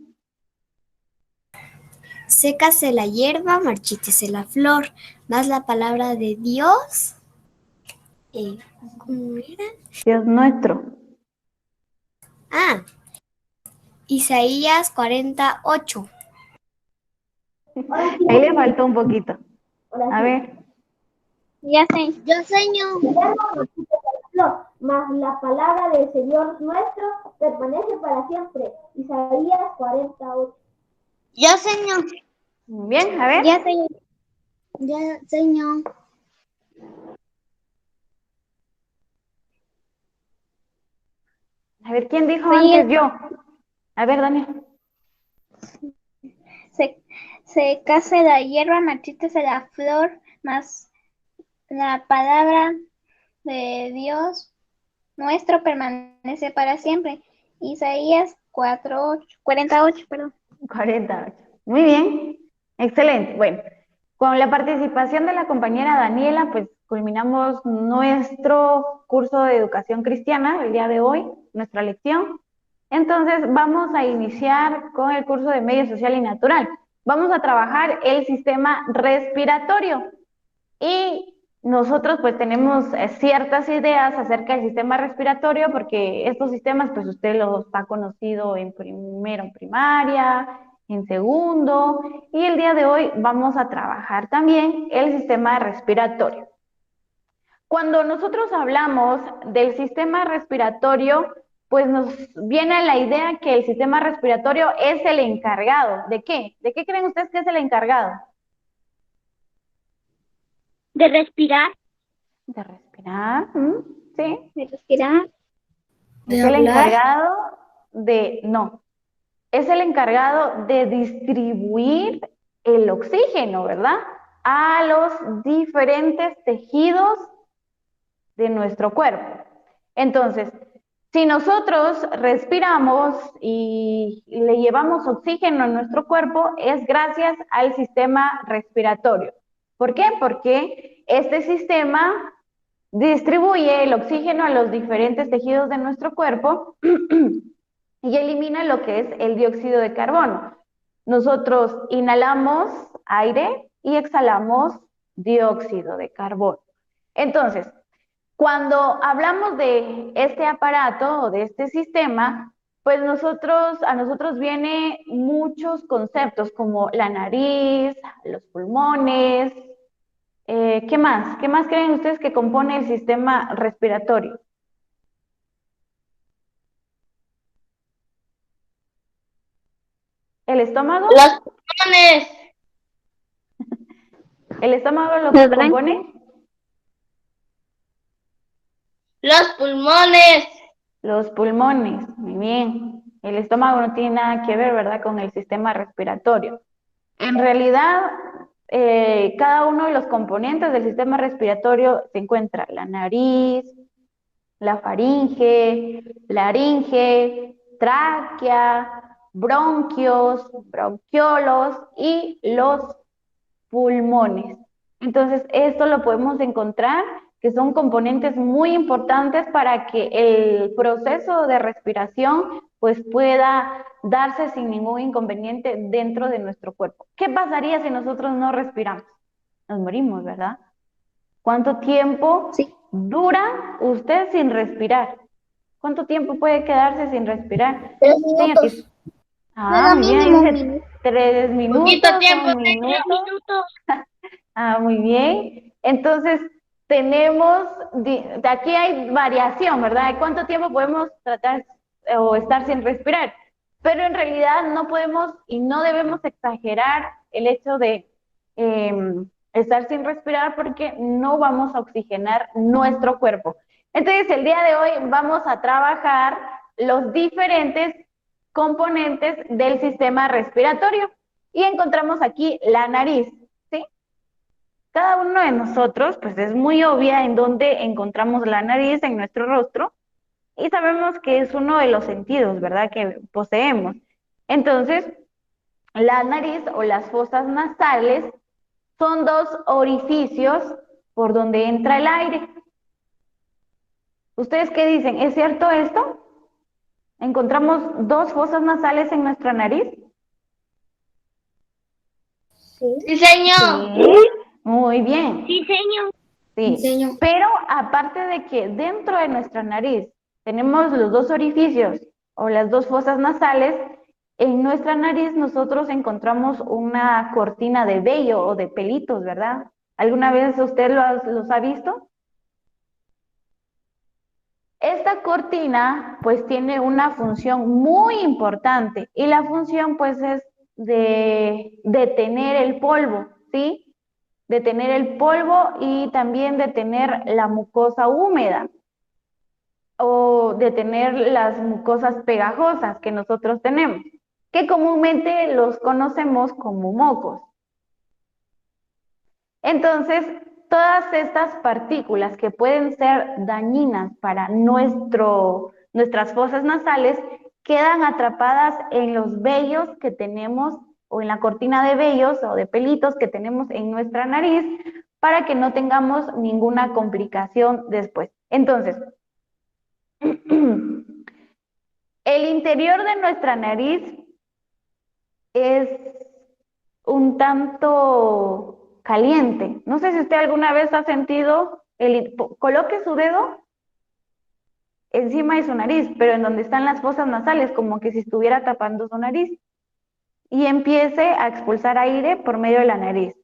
Sécase la hierba, marchítese la flor, mas la palabra de Dios, ¿cómo era? Dios nuestro. Isaías 48. Ahí le faltó un poquito. A ver. Ya sé. Yo, señor. Mas la palabra del Señor nuestro permanece para siempre. Isaías 48. Yo, señor. Bien, a ver. Ya, señor. Ya, señor. A ver, ¿quién dijo Sí, antes? Yo. A ver, Daniel. Se case la hierba, marchítese la flor, mas la palabra de Dios nuestro permanece para siempre. Isaías 48, perdón. 48. Muy bien. Excelente. Bueno, con la participación de la compañera Daniela, pues culminamos nuestro curso de educación cristiana el día de hoy, nuestra lección. Entonces, vamos a iniciar con el curso de medio social y natural. Vamos a trabajar el sistema respiratorio. Y nosotros pues tenemos ciertas ideas acerca del sistema respiratorio porque estos sistemas pues usted los ha conocido en primero, en primaria, en segundo, y el día de hoy vamos a trabajar también el sistema respiratorio. Cuando nosotros hablamos del sistema respiratorio, pues nos viene la idea que el sistema respiratorio es el encargado. ¿De qué? ¿De qué creen ustedes que es el encargado? De respirar. De respirar, sí. De respirar. Es el encargado no, es el encargado de distribuir el oxígeno, ¿verdad? A los diferentes tejidos de nuestro cuerpo. Entonces, si nosotros respiramos y le llevamos oxígeno a nuestro cuerpo, es gracias al sistema respiratorio. ¿Por qué? Porque este sistema distribuye el oxígeno a los diferentes tejidos de nuestro cuerpo y elimina lo que es el dióxido de carbono. Nosotros inhalamos aire y exhalamos dióxido de carbono. Entonces, cuando hablamos de este aparato o de este sistema, pues a nosotros viene muchos conceptos como la nariz, los pulmones. ¿Qué más? ¿Qué más creen ustedes que compone el sistema respiratorio? ¿El estómago? Los pulmones. ¿El estómago lo que compone? Los pulmones. Los pulmones, muy bien. El estómago no tiene nada que ver, ¿verdad?, con el sistema respiratorio. En realidad, cada uno de los componentes del sistema respiratorio se encuentra la nariz, la faringe, laringe, tráquea, bronquios, bronquiolos y los pulmones. Entonces, esto lo podemos encontrar, que son componentes muy importantes para que el proceso de respiración pues pueda darse sin ningún inconveniente dentro de nuestro cuerpo. ¿Qué pasaría si nosotros no respiramos? Nos morimos, ¿verdad? ¿Cuánto tiempo dura usted sin respirar? ¿Cuánto tiempo puede quedarse sin respirar? 3 minutos. Muy bien, dice 3 minutos. Poquito tiempo, 1 minuto. Muy bien. Entonces, tenemos, de aquí hay variación, ¿verdad? ¿De cuánto tiempo podemos tratar o estar sin respirar? Pero en realidad no podemos y no debemos exagerar el hecho de estar sin respirar porque no vamos a oxigenar nuestro cuerpo. Entonces, el día de hoy vamos a trabajar los diferentes componentes del sistema respiratorio y encontramos aquí la nariz, ¿sí? Cada uno de nosotros, pues es muy obvia en dónde encontramos la nariz en nuestro rostro y sabemos que es uno de los sentidos, ¿verdad?, que poseemos. Entonces, la nariz o las fosas nasales son 2 orificios por donde entra el aire. ¿Ustedes qué dicen? ¿Es cierto esto? ¿Encontramos 2 fosas nasales en nuestra nariz? Sí, señor. Sí. Muy bien. Sí, señor. Sí. Sí, señor. Pero aparte de que dentro de nuestra nariz tenemos los 2 orificios o las 2 fosas nasales, en nuestra nariz nosotros encontramos una cortina de vello o de pelitos, ¿verdad? ¿Alguna vez usted los ha visto? Esta cortina pues tiene una función muy importante y la función pues es de detener el polvo, ¿sí? Detener el polvo y también detener la mucosa húmeda o detener las mucosas pegajosas que nosotros tenemos, que comúnmente los conocemos como mocos. Entonces, todas estas partículas que pueden ser dañinas para nuestras fosas nasales quedan atrapadas en los vellos que tenemos o en la cortina de vellos o de pelitos que tenemos en nuestra nariz para que no tengamos ninguna complicación después. Entonces, el interior de nuestra nariz es un tanto caliente. No sé si usted alguna vez ha sentido, coloque su dedo encima de su nariz, pero en donde están las fosas nasales, como que si estuviera tapando su nariz, y empiece a expulsar aire por medio de la nariz.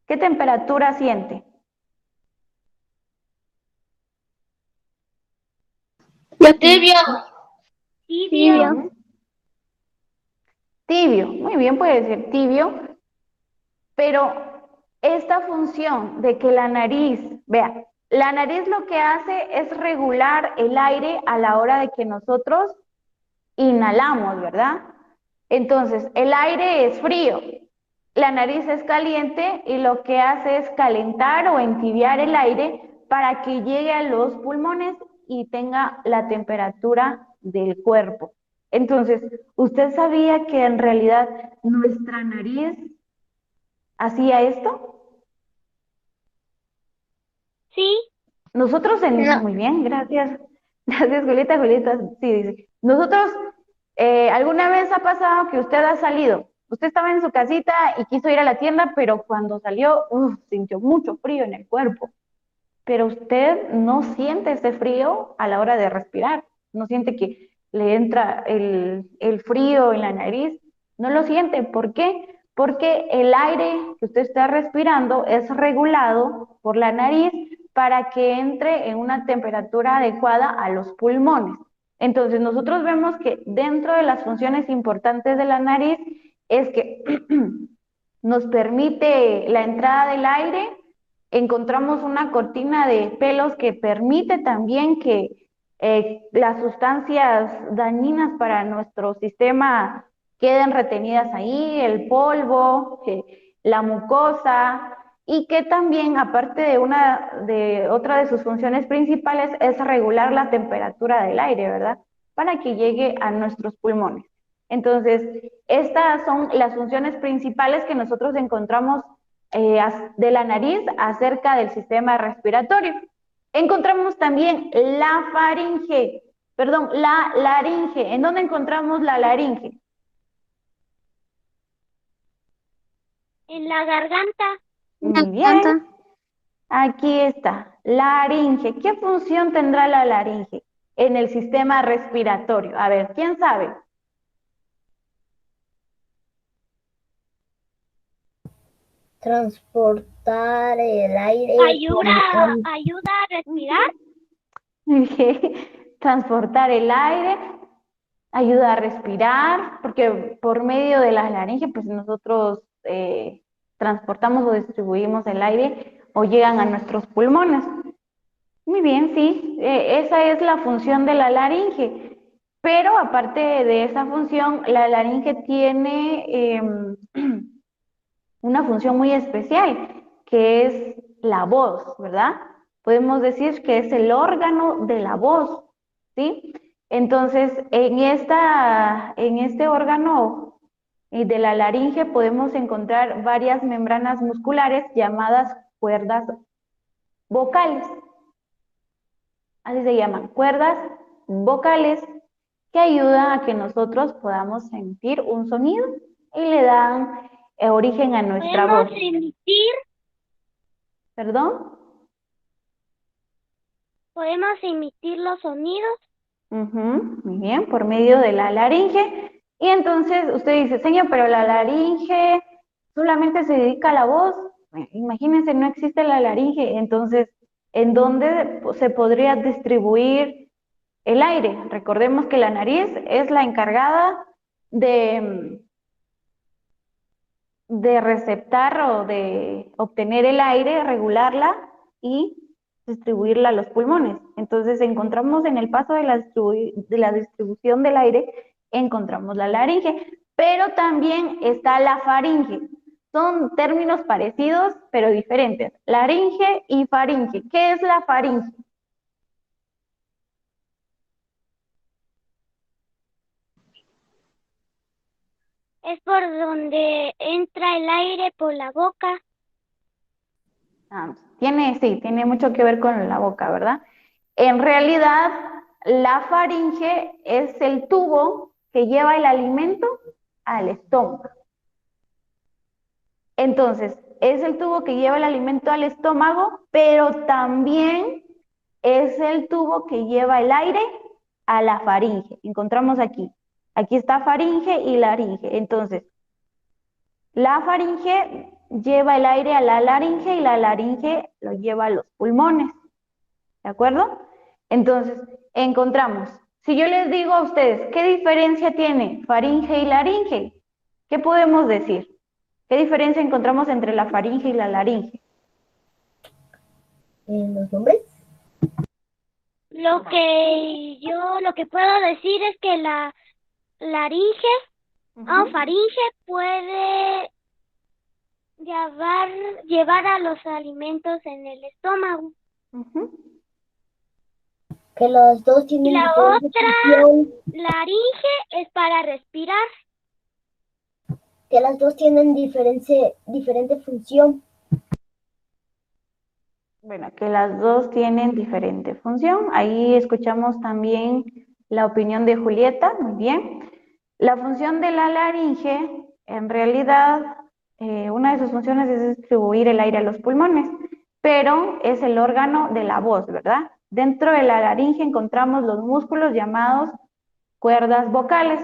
¿Qué temperatura siente? Tibio. Tibio. Tibio, muy bien, puede decir tibio, pero esta función de que la nariz, vea, la nariz lo que hace es regular el aire a la hora de que nosotros inhalamos, ¿verdad? Entonces, el aire es frío, la nariz es caliente y lo que hace es calentar o entibiar el aire para que llegue a los pulmones y tenga la temperatura del cuerpo. Entonces, ¿usted sabía que en realidad nuestra nariz hacía esto? Sí. Nosotros No. muy bien, gracias. Gracias, Julieta. Julieta, sí, dice. Nosotros, ¿alguna vez ha pasado que usted ha salido? Usted estaba en su casita y quiso ir a la tienda, pero cuando salió, sintió mucho frío en el cuerpo. Pero usted no siente ese frío a la hora de respirar. No siente que le entra el frío en la nariz. No lo siente. ¿Por qué? Porque el aire que usted está respirando es regulado por la nariz para que entre en una temperatura adecuada a los pulmones. Entonces, nosotros vemos que dentro de las funciones importantes de la nariz es que nos permite la entrada del aire. Encontramos una cortina de pelos que permite también que las sustancias dañinas para nuestro sistema queden retenidas ahí, el polvo, la mucosa, y que también, aparte de otra de sus funciones principales, es regular la temperatura del aire, ¿verdad? Para que llegue a nuestros pulmones. Entonces, estas son las funciones principales que nosotros encontramos de la nariz acerca del sistema respiratorio. Encontramos también la laringe. ¿En dónde encontramos la laringe? En la garganta. Muy bien. Aquí está, laringe. ¿Qué función tendrá la laringe en el sistema respiratorio? A ver, ¿quién sabe? Transportar el aire. Ayuda a respirar. Transportar el aire, ayuda a respirar, porque por medio de la laringe, pues nosotros transportamos o distribuimos el aire o llegan a nuestros pulmones. Muy bien, sí, esa es la función de la laringe. Pero aparte de esa función, la laringe tiene una función muy especial, que es la voz, ¿verdad? Podemos decir que es el órgano de la voz, ¿sí? Entonces, en este órgano de la laringe podemos encontrar varias membranas musculares llamadas cuerdas vocales. Así se llaman, cuerdas vocales, que ayudan a que nosotros podamos sentir un sonido y le dan origen a nuestra voz. ¿Podemos emitir? ¿Perdón? ¿Podemos emitir los sonidos? Muy bien, por medio de la laringe. Y entonces usted dice, señor, pero la laringe solamente se dedica a la voz. Imagínense, no existe la laringe. Entonces, ¿en dónde se podría distribuir el aire? Recordemos que la nariz es la encargada de receptar o de obtener el aire, regularla y distribuirla a los pulmones. Entonces encontramos en el paso de la distribución del aire, encontramos la laringe, pero también está la faringe. Son términos parecidos, pero diferentes. Laringe y faringe. ¿Qué es la faringe? Es por donde entra el aire por la boca. Tiene mucho que ver con la boca, ¿verdad? En realidad, la faringe es el tubo que lleva el alimento al estómago. Entonces, es el tubo que lleva el alimento al estómago, pero también es el tubo que lleva el aire a la faringe. Encontramos aquí. Aquí está faringe y laringe. Entonces, la faringe lleva el aire a la laringe y la laringe lo lleva a los pulmones. ¿De acuerdo? Entonces, encontramos. Si yo les digo a ustedes, ¿qué diferencia tiene faringe y laringe? ¿Qué podemos decir? ¿Qué diferencia encontramos entre la faringe y la laringe? ¿En los nombres? Lo que puedo decir es que la laringe o faringe puede llevar a los alimentos en el estómago. Que los dos tienen y la diferente otra función. laringe es para respirar. Que las dos tienen diferente función. Bueno, que las dos tienen diferente función. Ahí escuchamos también la opinión de Julieta, muy bien. La función de la laringe, en realidad, una de sus funciones es distribuir el aire a los pulmones, pero es el órgano de la voz, ¿verdad? Dentro de la laringe encontramos los músculos llamados cuerdas vocales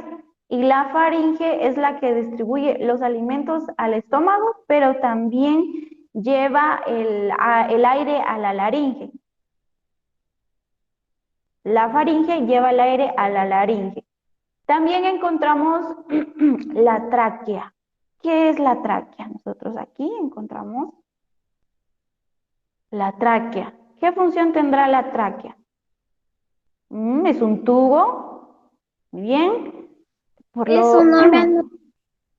y la faringe es la que distribuye los alimentos al estómago, pero también lleva el aire a la laringe. La faringe lleva el aire a la laringe. También encontramos la tráquea. ¿Qué es la tráquea? Nosotros aquí encontramos la tráquea. ¿Qué función tendrá la tráquea? Es un tubo. Muy bien. Es un órgano.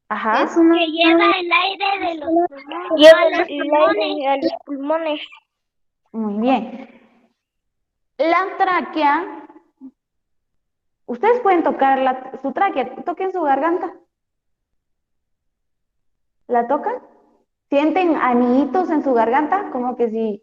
Ajá. Es un Que lleva el aire de los pulmones Lleva a los el pulmones. aire a los pulmones. Muy bien. La tráquea, ustedes pueden tocar su tráquea, toquen su garganta. ¿La tocan? ¿Sienten anillitos en su garganta? Como que si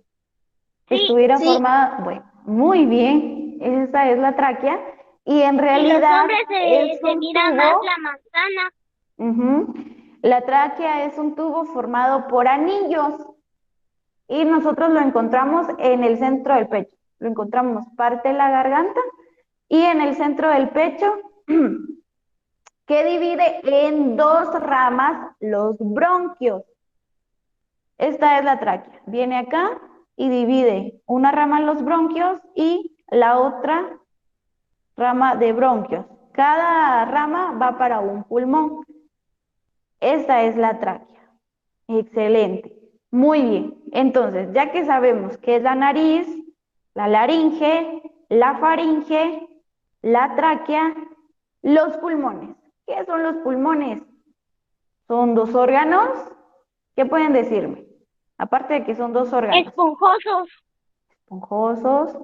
estuviera formada. Bueno, muy bien, esa es la tráquea. Y en Y los realidad hombres es se un mira más tubo. la manzana. Ujú. La tráquea es un tubo formado por anillos y nosotros lo encontramos en el centro del pecho. Lo encontramos parte de la garganta y en el centro del pecho que divide en dos ramas los bronquios. Esta es la tráquea. Viene acá y divide una rama en los bronquios y la otra rama de bronquios. Cada rama va para un pulmón. Esta es la tráquea. Excelente. Muy bien. Entonces, ya que sabemos qué es la nariz, la laringe, la faringe, la tráquea, los pulmones. ¿Qué son los pulmones? Son dos órganos. ¿Qué pueden decirme? Aparte de que son dos órganos. Esponjosos. Esponjosos.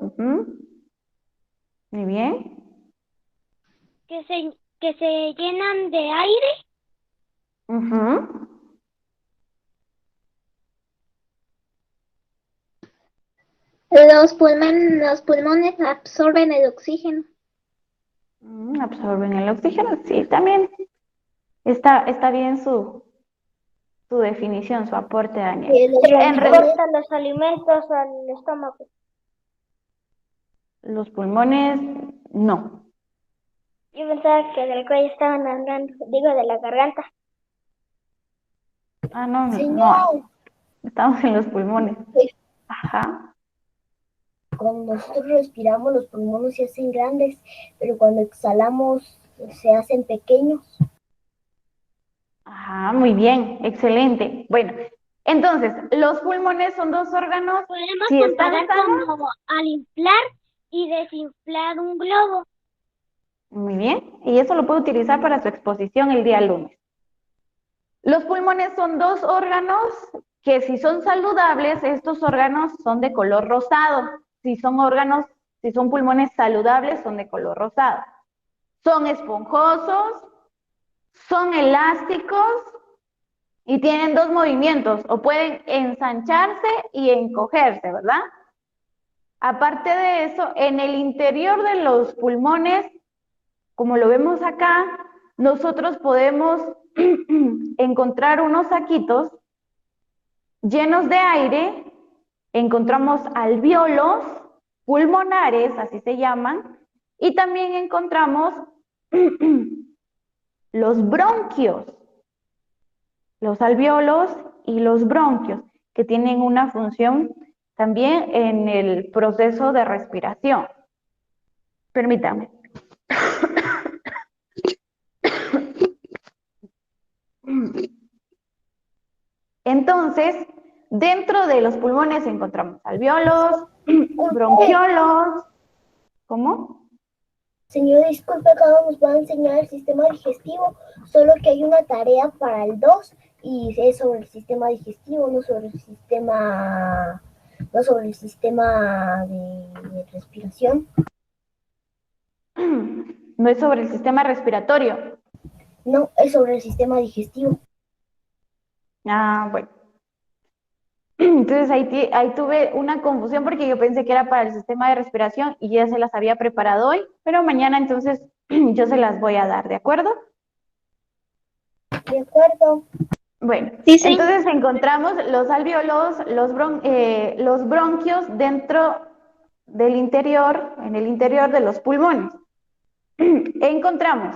Muy bien. Que se llenan de aire. Los pulmones absorben el oxígeno. Absorben el oxígeno. Sí, también está bien su definición, su aporte, Daniel. Transportan los alimentos al estómago. Los pulmones, no. Yo pensaba que del cuello estaban hablando, digo de la garganta. Ah, no, Señor. no. Estamos en los pulmones. Ajá. Cuando nosotros respiramos, los pulmones se hacen grandes, pero cuando exhalamos, se hacen pequeños. Ajá, muy bien, excelente. Bueno, entonces, los pulmones son dos órganos. Podemos Si están comparar sanos, como al inflar y desinflar un globo. muy bien, y eso lo puede utilizar para su exposición el día lunes. Los pulmones son dos órganos que si son saludables, estos órganos son de color rosado. Si son pulmones saludables, son de color rosado. Son esponjosos, son elásticos y tienen dos movimientos, o pueden ensancharse y encogerse, ¿verdad? Aparte de eso, en el interior de los pulmones, como lo vemos acá, nosotros podemos encontrar unos saquitos llenos de aire, encontramos alvéolos pulmonares, así se llaman, y también encontramos los bronquios, los alvéolos y los bronquios, que tienen una función también en el proceso de respiración. Permítame. Entonces, dentro de los pulmones encontramos alvéolos, bronquiolos. ¿Cómo? Señor, disculpe, acá nos va a enseñar el sistema digestivo, solo que hay una tarea para el 2 y es sobre el sistema digestivo, no sobre el sistema de respiración. No es sobre el sistema respiratorio. No, es sobre el sistema digestivo. Ah, bueno. Entonces ahí tuve una confusión porque yo pensé que era para el sistema de respiración y ya se las había preparado hoy, pero mañana entonces yo se las voy a dar, ¿de acuerdo? De acuerdo. Bueno, Sí, sí. entonces encontramos los alvéolos, los bronquios dentro del interior, en el interior de los pulmones. Encontramos,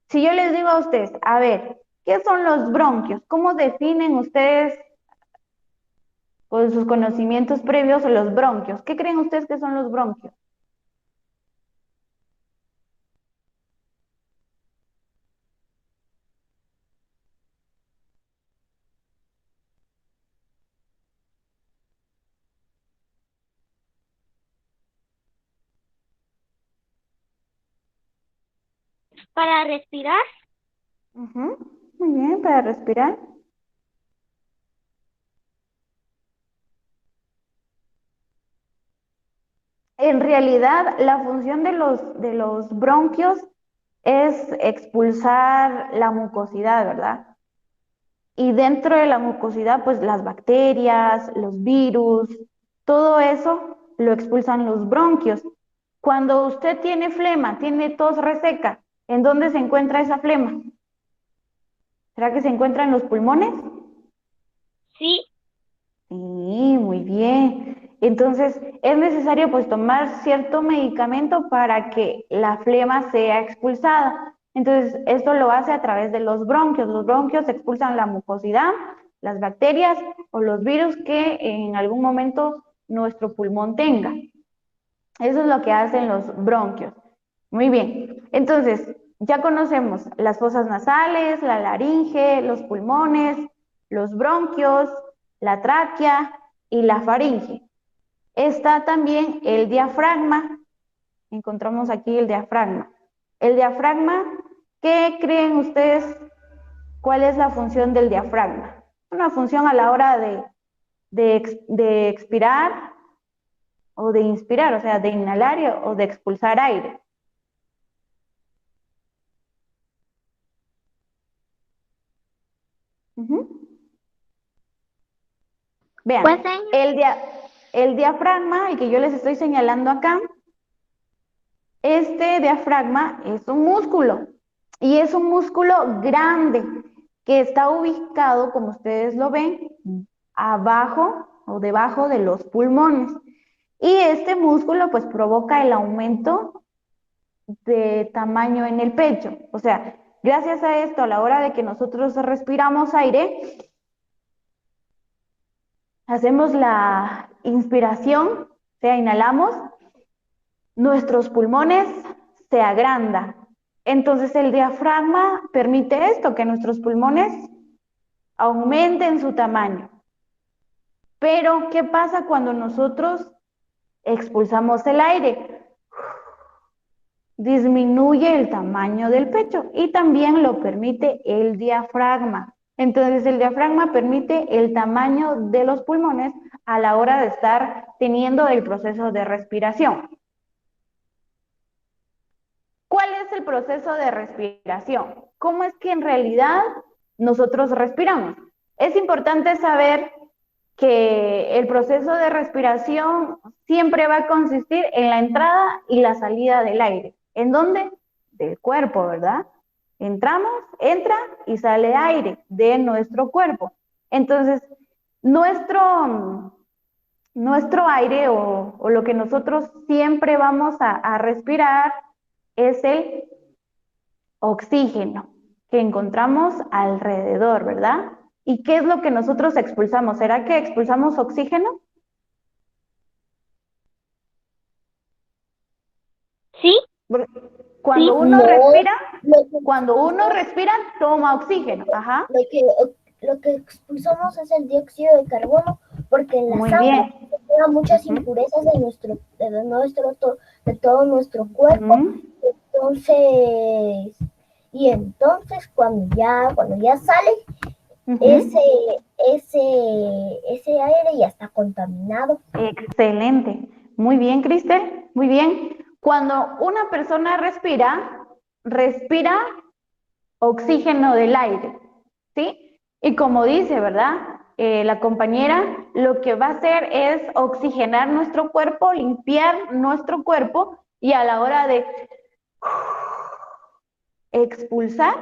si yo les digo a ustedes, a ver, ¿qué son los bronquios? ¿Cómo definen ustedes con sus conocimientos previos los bronquios? ¿Qué creen ustedes que son los bronquios? Para respirar. Ujú, muy bien, para respirar. En realidad, la función de los bronquios es expulsar la mucosidad, ¿verdad? Y dentro de la mucosidad, pues las bacterias, los virus, todo eso lo expulsan los bronquios. Cuando usted tiene flema, tiene tos reseca, ¿en dónde se encuentra esa flema? ¿Será que se encuentra en los pulmones? Sí. Sí, muy bien. Entonces, es necesario pues tomar cierto medicamento para que la flema sea expulsada. Entonces, esto lo hace a través de los bronquios. Los bronquios expulsan la mucosidad, las bacterias o los virus que en algún momento nuestro pulmón tenga. Eso es lo que hacen los bronquios. Muy bien. Entonces, ya conocemos las fosas nasales, la laringe, los pulmones, los bronquios, la tráquea y la faringe. Está también el diafragma. Encontramos aquí el diafragma. El diafragma, ¿qué creen ustedes? ¿Cuál es la función del diafragma? Una función a la hora de expirar o de inspirar, o sea, de inhalar o de expulsar aire. Vean, Pues, el diafragma, el que yo les estoy señalando acá, este diafragma es un músculo y es un músculo grande que está ubicado, como ustedes lo ven, abajo o debajo de los pulmones. Y este músculo pues provoca el aumento de tamaño en el pecho. O sea, gracias a esto, a la hora de que nosotros respiramos aire, hacemos la inspiración, o sea, inhalamos, nuestros pulmones se agrandan. Entonces el diafragma permite esto, que nuestros pulmones aumenten su tamaño. Pero, ¿qué pasa cuando nosotros expulsamos el aire? Disminuye el tamaño del pecho y también lo permite el diafragma. Entonces el diafragma permite el tamaño de los pulmones a la hora de estar teniendo el proceso de respiración. ¿Cuál es el proceso de respiración? ¿Cómo es que en realidad nosotros respiramos? Es importante saber que el proceso de respiración siempre va a consistir en la entrada y la salida del aire. ¿En dónde? Del cuerpo, ¿verdad? Entramos, entra y sale aire de nuestro cuerpo. Entonces, nuestro aire o lo que nosotros siempre vamos a respirar es el oxígeno que encontramos alrededor, ¿verdad? ¿Y qué es lo que nosotros expulsamos? ¿Será que expulsamos oxígeno? Sí. Cuando Sí. uno No, respira, lo cuando uno respira, toma oxígeno. Ajá. lo que expulsamos es el dióxido de carbono, porque en la Muy sangre bien. se quedan muchas impurezas de todo nuestro cuerpo. Entonces cuando ya sale, ese aire ya está contaminado. Excelente. Muy bien, Cristel. Muy bien. Cuando una persona respira oxígeno del aire, ¿sí? Y como dice, ¿verdad? la compañera, lo que va a hacer es oxigenar nuestro cuerpo, limpiar nuestro cuerpo, y a la hora de expulsar,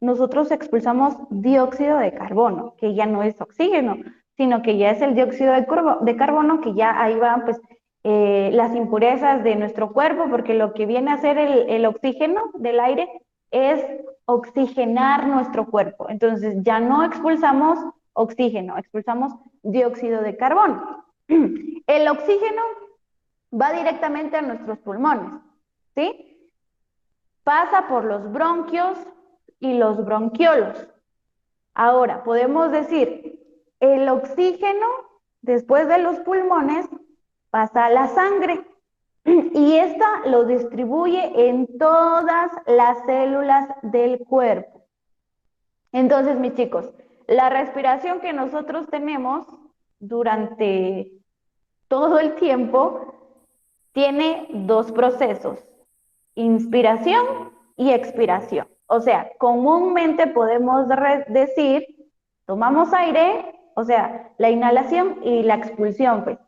nosotros expulsamos dióxido de carbono, que ya no es oxígeno, sino que ya es el dióxido de carbono, que ya ahí van pues las impurezas de nuestro cuerpo, porque lo que viene a hacer el oxígeno del aire es oxigenar nuestro cuerpo. Entonces ya no expulsamos oxígeno, expulsamos dióxido de carbono. El oxígeno va directamente a nuestros pulmones, ¿sí? Pasa por los bronquios y los bronquiolos. Ahora, podemos decir, el oxígeno, después de los pulmones, pasa a la sangre y esta lo distribuye en todas las células del cuerpo. Entonces, mis chicos, la respiración que nosotros tenemos durante todo el tiempo tiene dos procesos: inspiración y expiración. O sea, comúnmente podemos decir, tomamos aire, o sea, la inhalación y la expulsión, pues.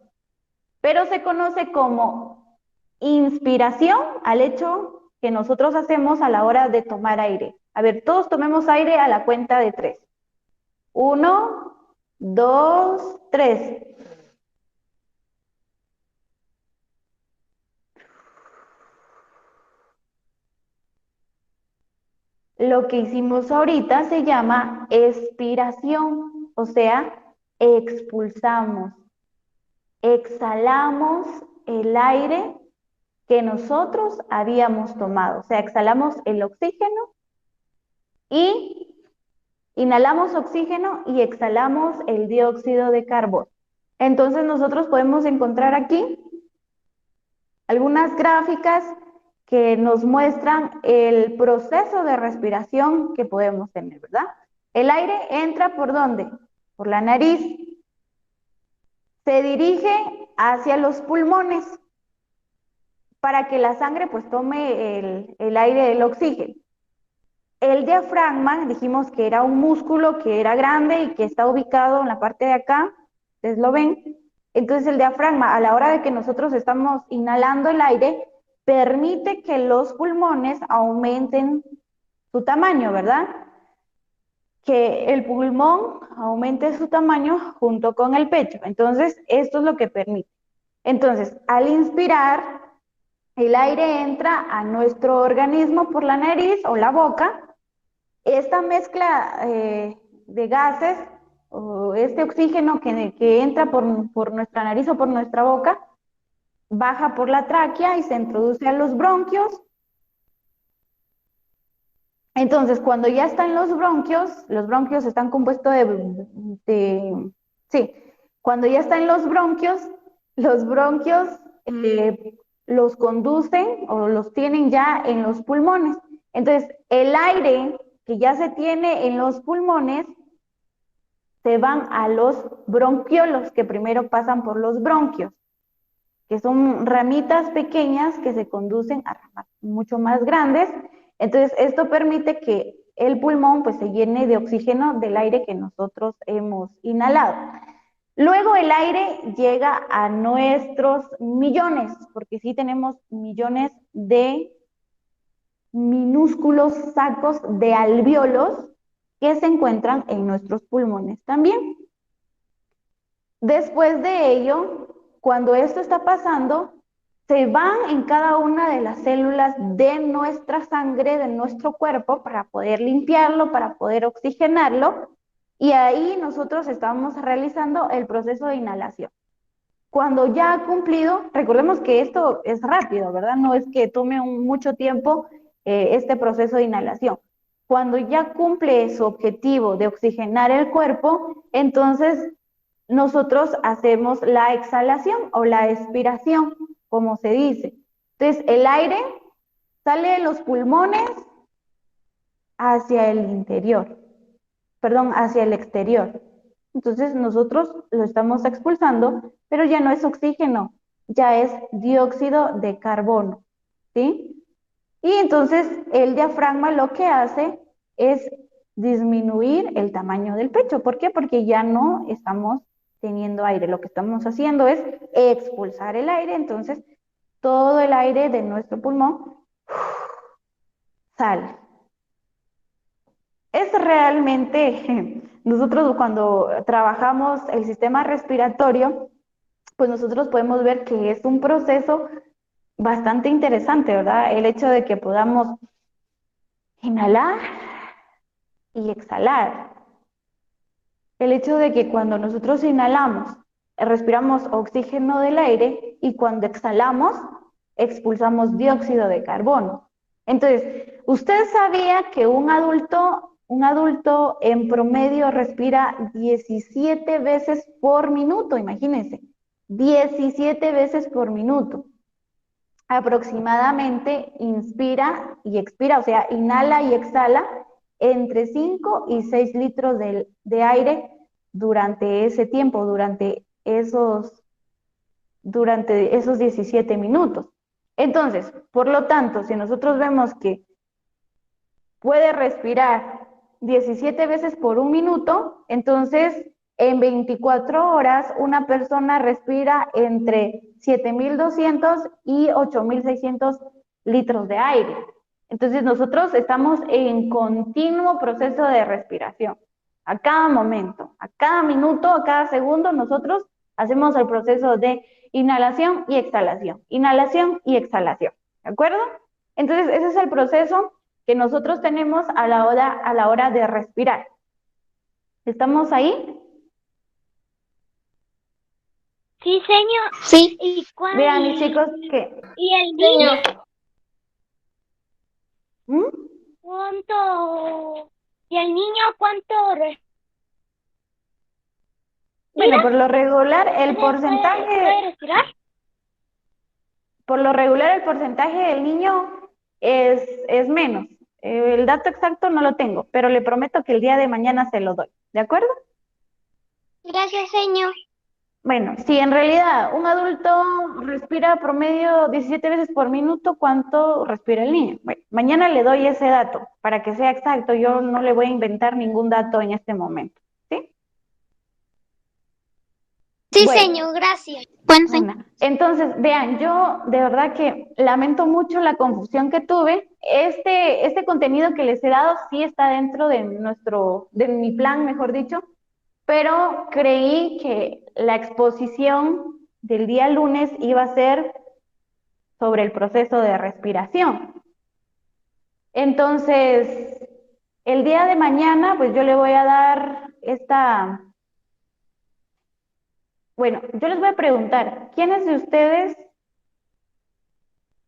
Pero se conoce como inspiración al hecho que nosotros hacemos a la hora de tomar aire. A ver, todos tomemos aire a la cuenta de 3. 1, 2, 3. Lo que hicimos ahorita se llama expiración, o sea, expulsamos, exhalamos el aire que nosotros habíamos tomado, o sea, exhalamos el oxígeno y inhalamos oxígeno y exhalamos el dióxido de carbono. Entonces nosotros podemos encontrar aquí algunas gráficas que nos muestran el proceso de respiración que podemos tener, ¿verdad? El aire entra ¿por dónde? Por la nariz. Se dirige hacia los pulmones para que la sangre pues tome el aire del oxígeno. El diafragma, dijimos que era un músculo que era grande y que está ubicado en la parte de acá, ustedes lo ven. Entonces el diafragma, a la hora de que nosotros estamos inhalando el aire, permite que los pulmones aumenten su tamaño, ¿verdad? Que el pulmón aumente su tamaño junto con el pecho. Entonces, esto es lo que permite. Entonces, al inspirar, el aire entra a nuestro organismo por la nariz o la boca. Esta mezcla de gases, o este oxígeno que entra por nuestra nariz o por nuestra boca, baja por la tráquea y se introduce a los bronquios. Entonces, cuando ya está en los bronquios están compuestos cuando ya está en los bronquios los conducen o los tienen ya en los pulmones. Entonces, el aire que ya se tiene en los pulmones se van a los bronquiolos, que primero pasan por los bronquios, que son ramitas pequeñas que se conducen a ramas mucho más grandes. Entonces, esto permite que el pulmón pues se llene de oxígeno del aire que nosotros hemos inhalado. Luego el aire llega a nuestros millones, porque sí tenemos millones de minúsculos sacos de alvéolos que se encuentran en nuestros pulmones también. Después de ello, cuando esto está pasando, se van en cada una de las células de nuestra sangre, de nuestro cuerpo, para poder limpiarlo, para poder oxigenarlo, y ahí nosotros estamos realizando el proceso de inhalación. Cuando ya ha cumplido, recordemos que esto es rápido, ¿verdad? No es que tome mucho tiempo este proceso de inhalación. Cuando ya cumple su objetivo de oxigenar el cuerpo, entonces nosotros hacemos la exhalación o la expiración, como se dice. Entonces, el aire sale de los pulmones hacia el interior, hacia el exterior. Entonces, nosotros lo estamos expulsando, pero ya no es oxígeno, ya es dióxido de carbono, ¿sí? Y entonces, el diafragma lo que hace es disminuir el tamaño del pecho. ¿Por qué? Porque ya no estamos teniendo aire. Lo que estamos haciendo es expulsar el aire, entonces todo el aire de nuestro pulmón sale. Es realmente, nosotros cuando trabajamos el sistema respiratorio, pues nosotros podemos ver que es un proceso bastante interesante, ¿verdad? El hecho de que podamos inhalar y exhalar. El hecho de que cuando nosotros inhalamos, respiramos oxígeno del aire y cuando exhalamos, expulsamos dióxido de carbono. Entonces, ¿usted sabía que un adulto en promedio respira 17 veces por minuto? Imagínense, 17 veces por minuto. Aproximadamente inspira y expira, o sea, inhala y exhala entre 5 y 6 litros de aire durante ese tiempo, durante esos 17 minutos. Entonces, por lo tanto, si nosotros vemos que puede respirar 17 veces por un minuto, entonces en 24 horas una persona respira entre 7.200 y 8.600 litros de aire. Entonces nosotros estamos en continuo proceso de respiración. A cada momento, a cada minuto, a cada segundo, nosotros hacemos el proceso de inhalación y exhalación, inhalación y exhalación, ¿de acuerdo? Entonces ese es el proceso que nosotros tenemos a la hora de respirar. ¿Estamos ahí? Sí, señor. Sí. ¿Y vean, mis chicos, que... ¿Y el niño? ¿Mm? ¿Y el niño cuánto Bueno, por lo regular, el porcentaje... ¿Puede respirar? Por lo regular, el porcentaje del niño es menos. El dato exacto no lo tengo, pero le prometo que el día de mañana se lo doy. ¿De acuerdo? Gracias, señor. Bueno, si en realidad un adulto respira promedio 17 veces por minuto, ¿cuánto respira el niño? Bueno, mañana le doy ese dato para que sea exacto. Yo no le voy a inventar ningún dato en este momento. ¿Sí? Sí, Bueno. señor, gracias. Bueno, entonces, vean, yo de verdad que lamento mucho la confusión que tuve. Este contenido que les he dado sí está dentro de mi plan, mejor dicho, pero creí que la exposición del día lunes iba a ser sobre el proceso de respiración. Entonces, el día de mañana, pues yo le voy a dar Bueno, yo les voy a preguntar, ¿quiénes de ustedes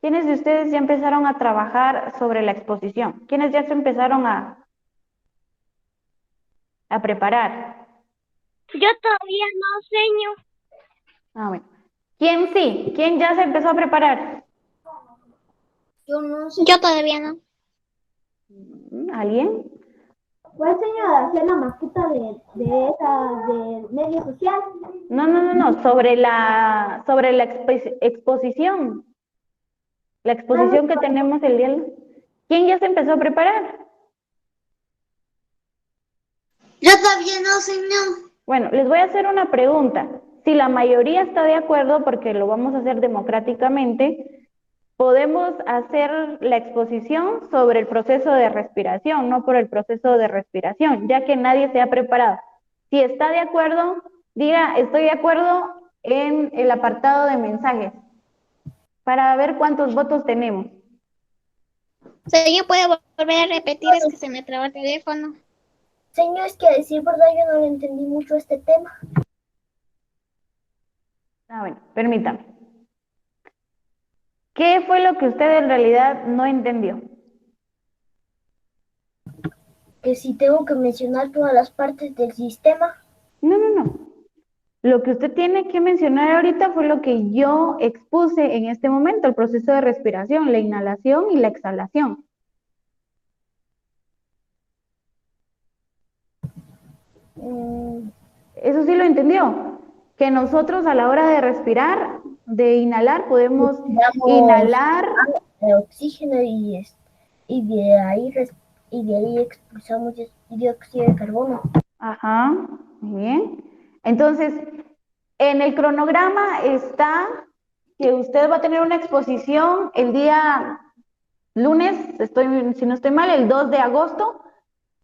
ya empezaron a trabajar sobre la exposición? ¿Quiénes ya se empezaron a preparar? Yo todavía no, señor. Ah, bueno. ¿Quién sí? ¿Quién ya se empezó a preparar? Yo no sé. Yo todavía no. ¿Alguien? ¿Cuál señora hacer la maqueta de medio social? No, sobre la exposición. La exposición que tenemos el día. ¿Quién ya se empezó a preparar? Yo todavía no, señor. Bueno, les voy a hacer una pregunta. Si la mayoría está de acuerdo, porque lo vamos a hacer democráticamente, podemos hacer la exposición sobre el proceso de respiración, no por el proceso de respiración, ya que nadie se ha preparado. Si está de acuerdo, diga, estoy de acuerdo en el apartado de mensajes, para ver cuántos votos tenemos. Señor, ¿puede volver a repetir? Es que se me trabó el teléfono. Señor, es que a decir verdad yo no le entendí mucho este tema. Ah, bueno, permítame. ¿Qué fue lo que usted en realidad no entendió? Que si tengo que mencionar todas las partes del sistema. No. Lo que usted tiene que mencionar ahorita fue lo que yo expuse en este momento, el proceso de respiración, la inhalación y la exhalación. Eso sí lo entendió, que nosotros a la hora de respirar, de inhalar, podemos inhalar oxígeno y de ahí y de ahí expulsamos dióxido de carbono. Ajá, muy bien. Entonces, en el cronograma está que usted va a tener una exposición el día lunes, si no estoy mal, el 2 de agosto,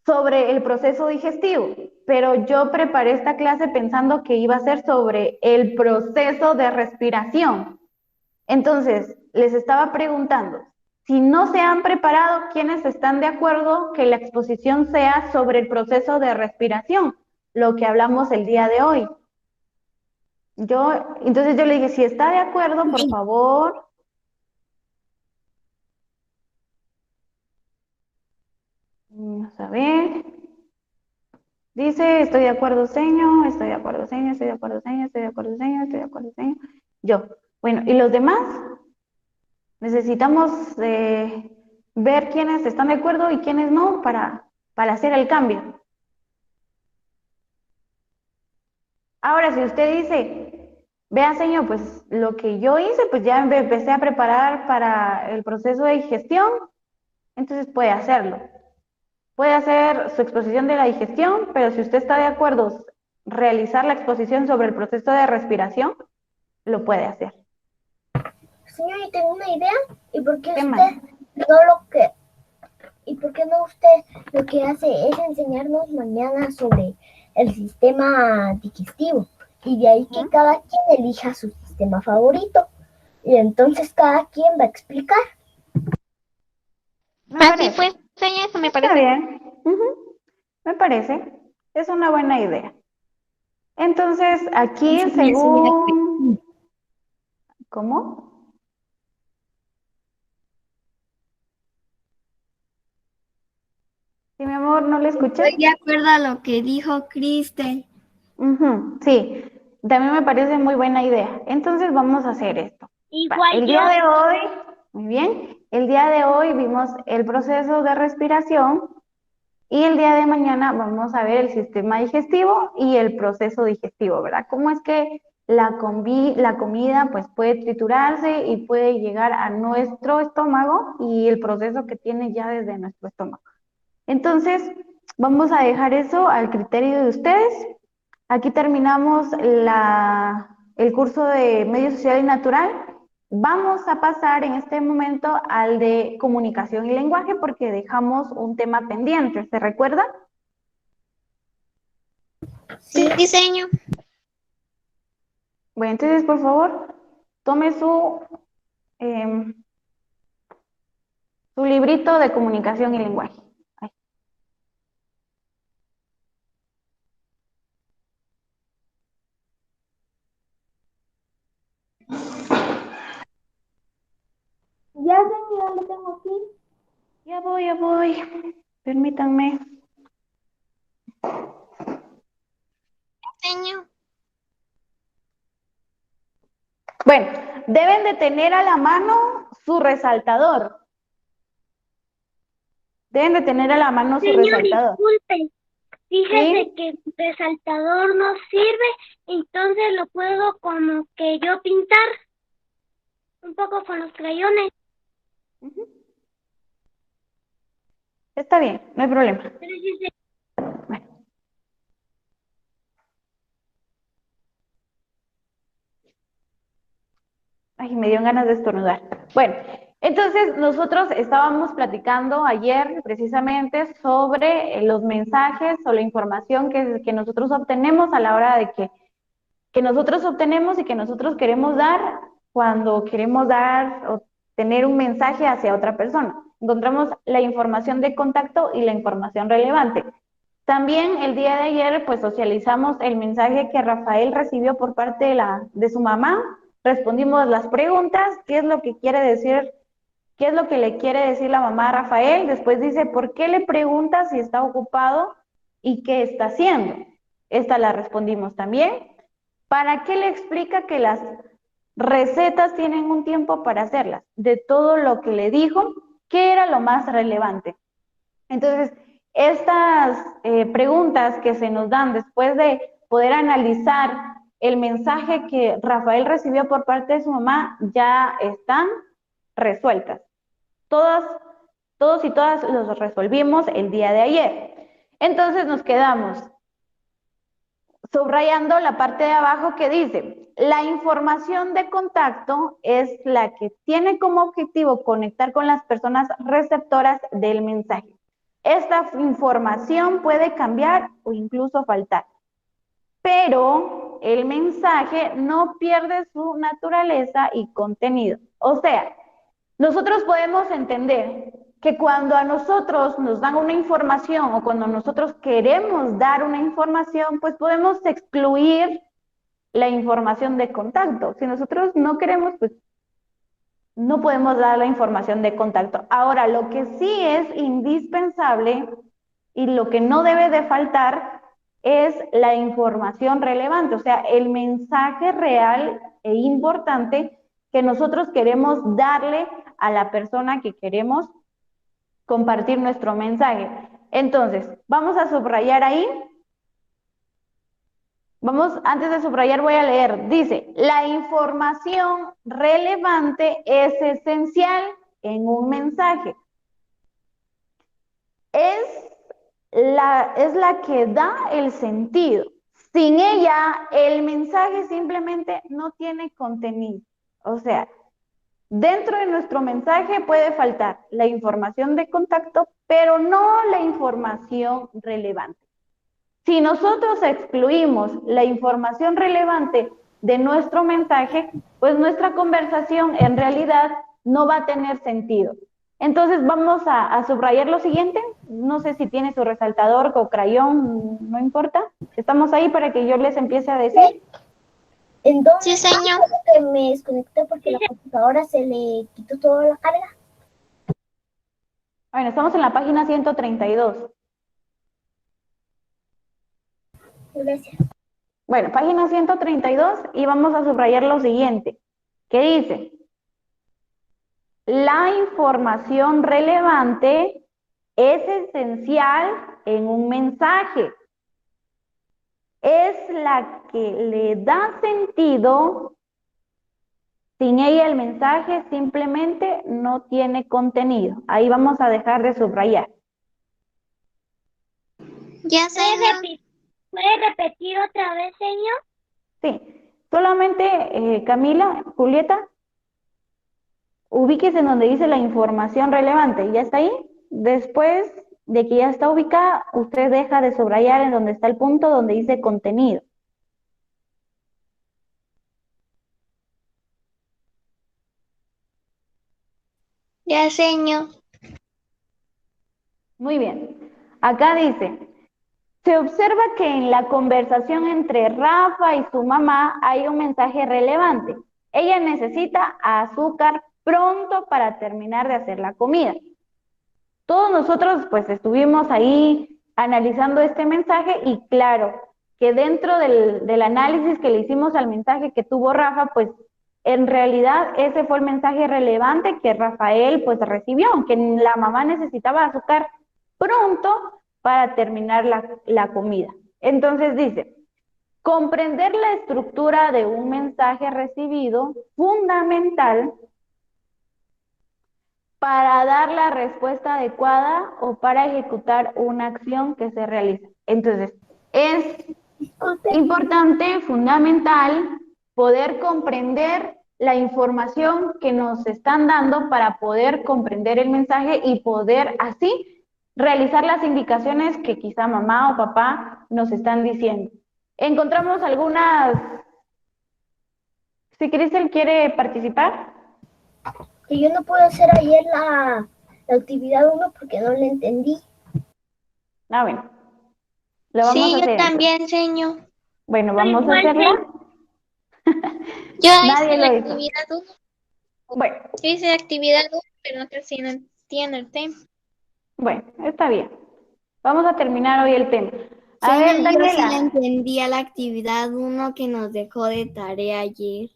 sobre el proceso digestivo, pero yo preparé esta clase pensando que iba a ser sobre el proceso de respiración. Entonces, les estaba preguntando, si no se han preparado, ¿quiénes están de acuerdo que la exposición sea sobre el proceso de respiración? Lo que hablamos el día de hoy. Entonces yo le dije, si está de acuerdo, por favor. Vamos a ver. Dice, estoy de acuerdo, señor, estoy de acuerdo, señor, estoy de acuerdo, señor, estoy de acuerdo, señor, estoy de acuerdo, señor. Yo. Bueno, ¿y los demás? Necesitamos ver quiénes están de acuerdo y quiénes no para hacer el cambio. Ahora, si usted dice, vea, señor, pues lo que yo hice, pues ya empecé a preparar para el proceso de digestión, entonces puede hacerlo. Puede hacer su exposición de la digestión, pero si usted está de acuerdo realizar la exposición sobre el proceso de respiración, lo puede hacer. Señor, y tengo una idea. ¿Y por qué no usted lo que hace es enseñarnos mañana sobre el sistema digestivo? Y de ahí que cada quien elija su sistema favorito. Y entonces cada quien va a explicar. Así fue, señor, eso me parece. Está bien. Me parece. Es una buena idea. Entonces, aquí según... ¿Cómo? Sí, mi amor, ¿no le escuché? Estoy de acuerdo a lo que dijo Cristel. Sí, también me parece muy buena idea. Entonces vamos a hacer esto. Igual El día de hoy, muy bien, el día de hoy vimos el proceso de respiración y el día de mañana vamos a ver el sistema digestivo y el proceso digestivo, ¿verdad? Cómo es que la comida pues puede triturarse y puede llegar a nuestro estómago y el proceso que tiene ya desde nuestro estómago. Entonces, vamos a dejar eso al criterio de ustedes. Aquí terminamos el curso de Medio Social y Natural. Vamos a pasar en este momento al de comunicación y lenguaje porque dejamos un tema pendiente, ¿se recuerda? Sí, diseño. Bueno, entonces, por favor, tome su librito de comunicación y lenguaje. Ya, señor, lo tengo aquí. Ya voy. Permítanme. Diseño. Bueno, deben de tener a la mano su resaltador. Deben de tener a la mano su resaltador. Disculpe, fíjese ¿Sí? que el resaltador no sirve, entonces lo puedo como que yo pintar un poco con los crayones. Está bien, no hay problema. Pero sí sé. Bueno. Ay, me dio ganas de estornudar. Bueno, entonces nosotros estábamos platicando ayer precisamente sobre los mensajes o la información que nosotros obtenemos a la hora de que nosotros obtenemos y que nosotros queremos dar cuando queremos dar o tener un mensaje hacia otra persona. Encontramos la información de contacto y la información relevante. También el día de ayer pues socializamos el mensaje que Rafael recibió por parte de su mamá. Respondimos las preguntas, qué es lo que quiere decir, qué es lo que le quiere decir la mamá a Rafael. Después dice, ¿por qué le pregunta si está ocupado y qué está haciendo? Esta la respondimos también. ¿Para qué le explica que las recetas tienen un tiempo para hacerlas? De todo lo que le dijo, ¿qué era lo más relevante? Entonces, estas preguntas que se nos dan después de poder analizar el mensaje que Rafael recibió por parte de su mamá ya están resueltas. Todas Todos y todas los resolvimos el día de ayer. Entonces nos quedamos subrayando la parte de abajo que dice, la información de contacto es la que tiene como objetivo conectar con las personas receptoras del mensaje. Esta información puede cambiar o incluso faltar, pero el mensaje no pierde su naturaleza y contenido. O sea, nosotros podemos entender que cuando a nosotros nos dan una información o cuando nosotros queremos dar una información, pues podemos excluir la información de contacto. Si nosotros no queremos, pues no podemos dar la información de contacto. Ahora, lo que sí es indispensable y lo que no debe de faltar es la información relevante, o sea, el mensaje real e importante que nosotros queremos darle a la persona que queremos compartir nuestro mensaje. Entonces, vamos a subrayar ahí. Antes de subrayar voy a leer. Dice, la información relevante es esencial en un mensaje. Es la que da el sentido. Sin ella, el mensaje simplemente no tiene contenido. O sea, dentro de nuestro mensaje puede faltar la información de contacto, pero no la información relevante. Si nosotros excluimos la información relevante de nuestro mensaje, pues nuestra conversación en realidad no va a tener sentido. Entonces vamos a subrayar lo siguiente. No sé si tiene su resaltador o crayón, no importa. Estamos ahí para que yo les empiece a decir. Entonces, sí, señor. Que me desconecté porque la computadora se le quitó toda la carga. Bueno, estamos en la página 132. Gracias. Bueno, página 132 y vamos a subrayar lo siguiente. ¿Qué dice? La información relevante es esencial en un mensaje. Es la que le da sentido. Sin ella el mensaje simplemente no tiene contenido. Ahí vamos a dejar de subrayar. Ya, señor. ¿Puede repetir otra vez, señor? Sí, solamente Camila, Julieta, ubíquese en donde dice la información relevante. ¿Ya está ahí? Después de que ya está ubicada, usted deja de subrayar en donde está el punto donde dice contenido. Ya, señor. Muy bien. Acá dice, se observa que en la conversación entre Rafa y su mamá hay un mensaje relevante. Ella necesita azúcar pronto para terminar de hacer la comida. Todos nosotros pues estuvimos ahí analizando este mensaje y claro, que dentro del análisis que le hicimos al mensaje que tuvo Rafa, pues en realidad ese fue el mensaje relevante que Rafael pues recibió, que la mamá necesitaba azúcar pronto para terminar la comida. Entonces dice, comprender la estructura de un mensaje recibido, fundamental para dar la respuesta adecuada o para ejecutar una acción que se realiza. Entonces, es importante, fundamental, poder comprender la información que nos están dando para poder comprender el mensaje y poder así realizar las indicaciones que quizá mamá o papá nos están diciendo. Encontramos algunas... Si Cristel quiere participar. Que yo no puedo hacer ayer la actividad 1 porque no la entendí. Ah, bueno. Lo vamos Sí, a hacer, yo también, señor. Bueno, vamos a hacerla. Yo Nadie hice la lo hizo. actividad 1. Bueno. Yo hice la actividad 1, pero casi no entiendo el tema. Bueno, está bien. Vamos a terminar hoy el tema. A Señor, ver, Daniela. yo sí la entendí a la actividad 1 que nos dejó de tarea ayer.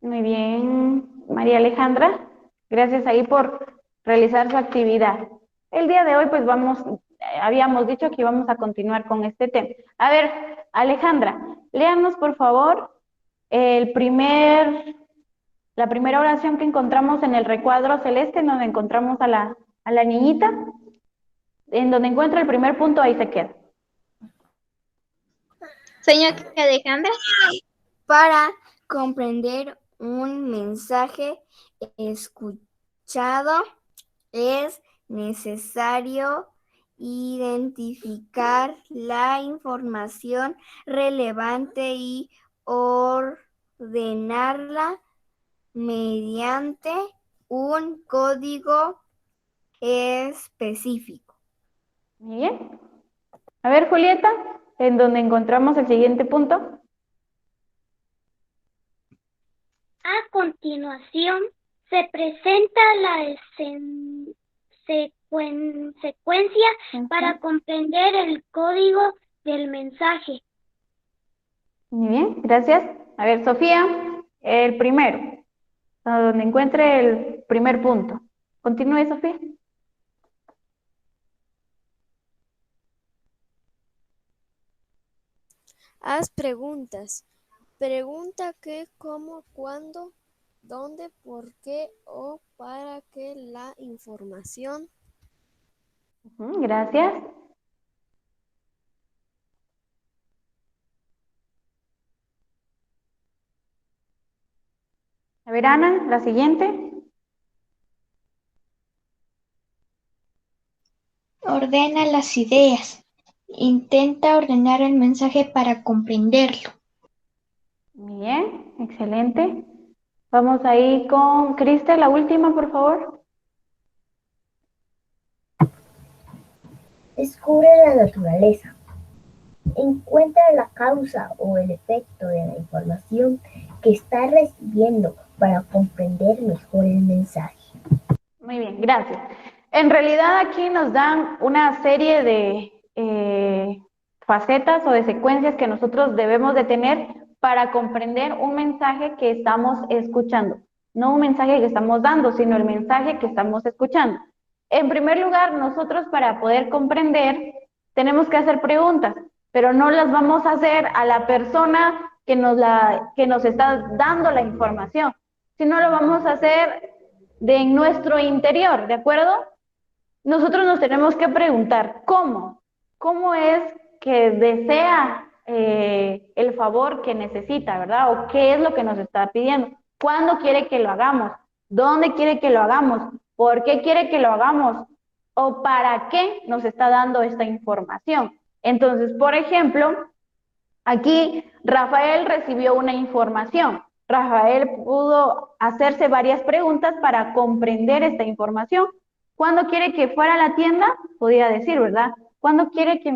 Muy bien, María Alejandra. Gracias ahí por realizar su actividad. El día de hoy, pues habíamos dicho que íbamos a continuar con este tema. A ver, Alejandra, léanos por favor la primera oración que encontramos en el recuadro celeste, donde encontramos a la a la niñita, en donde encuentra el primer punto, ahí se queda. Señor Alejandra. Para comprender un mensaje escuchado es necesario identificar la información relevante y ordenarla mediante un código específico. Muy bien. A ver, Julieta, en donde encontramos el siguiente punto. A continuación, se presenta la secuencia para comprender el código del mensaje. Muy bien, gracias. A ver, Sofía, el primero, a donde encuentre el primer punto. Continúe, Sofía. Haz preguntas. Pregunta qué, cómo, cuándo, dónde, por qué o para qué la información. Gracias. A ver, Ana, la siguiente. Ordena las ideas. Intenta ordenar el mensaje para comprenderlo. Bien, excelente. Vamos ahí con Cristel, la última, por favor. Descubre la naturaleza. Encuentra la causa o el efecto de la información que está recibiendo para comprender mejor el mensaje. Muy bien, gracias. En realidad aquí nos dan una serie de facetas o de secuencias que nosotros debemos de tener para comprender un mensaje que estamos escuchando. No un mensaje que estamos dando, sino el mensaje que estamos escuchando. En primer lugar, nosotros para poder comprender tenemos que hacer preguntas, pero no las vamos a hacer a la persona que nos está dando la información, sino lo vamos a hacer de nuestro interior, ¿de acuerdo? Nosotros nos tenemos que preguntar, ¿cómo? ¿Cómo es que desea el favor que necesita, verdad? ¿O qué es lo que nos está pidiendo? ¿Cuándo quiere que lo hagamos? ¿Dónde quiere que lo hagamos? ¿Por qué quiere que lo hagamos? ¿O para qué nos está dando esta información? Entonces, por ejemplo, aquí Rafael recibió una información. Rafael pudo hacerse varias preguntas para comprender esta información. ¿Cuándo quiere que fuera a la tienda? Podía decir, ¿verdad? ¿Cuándo quiere que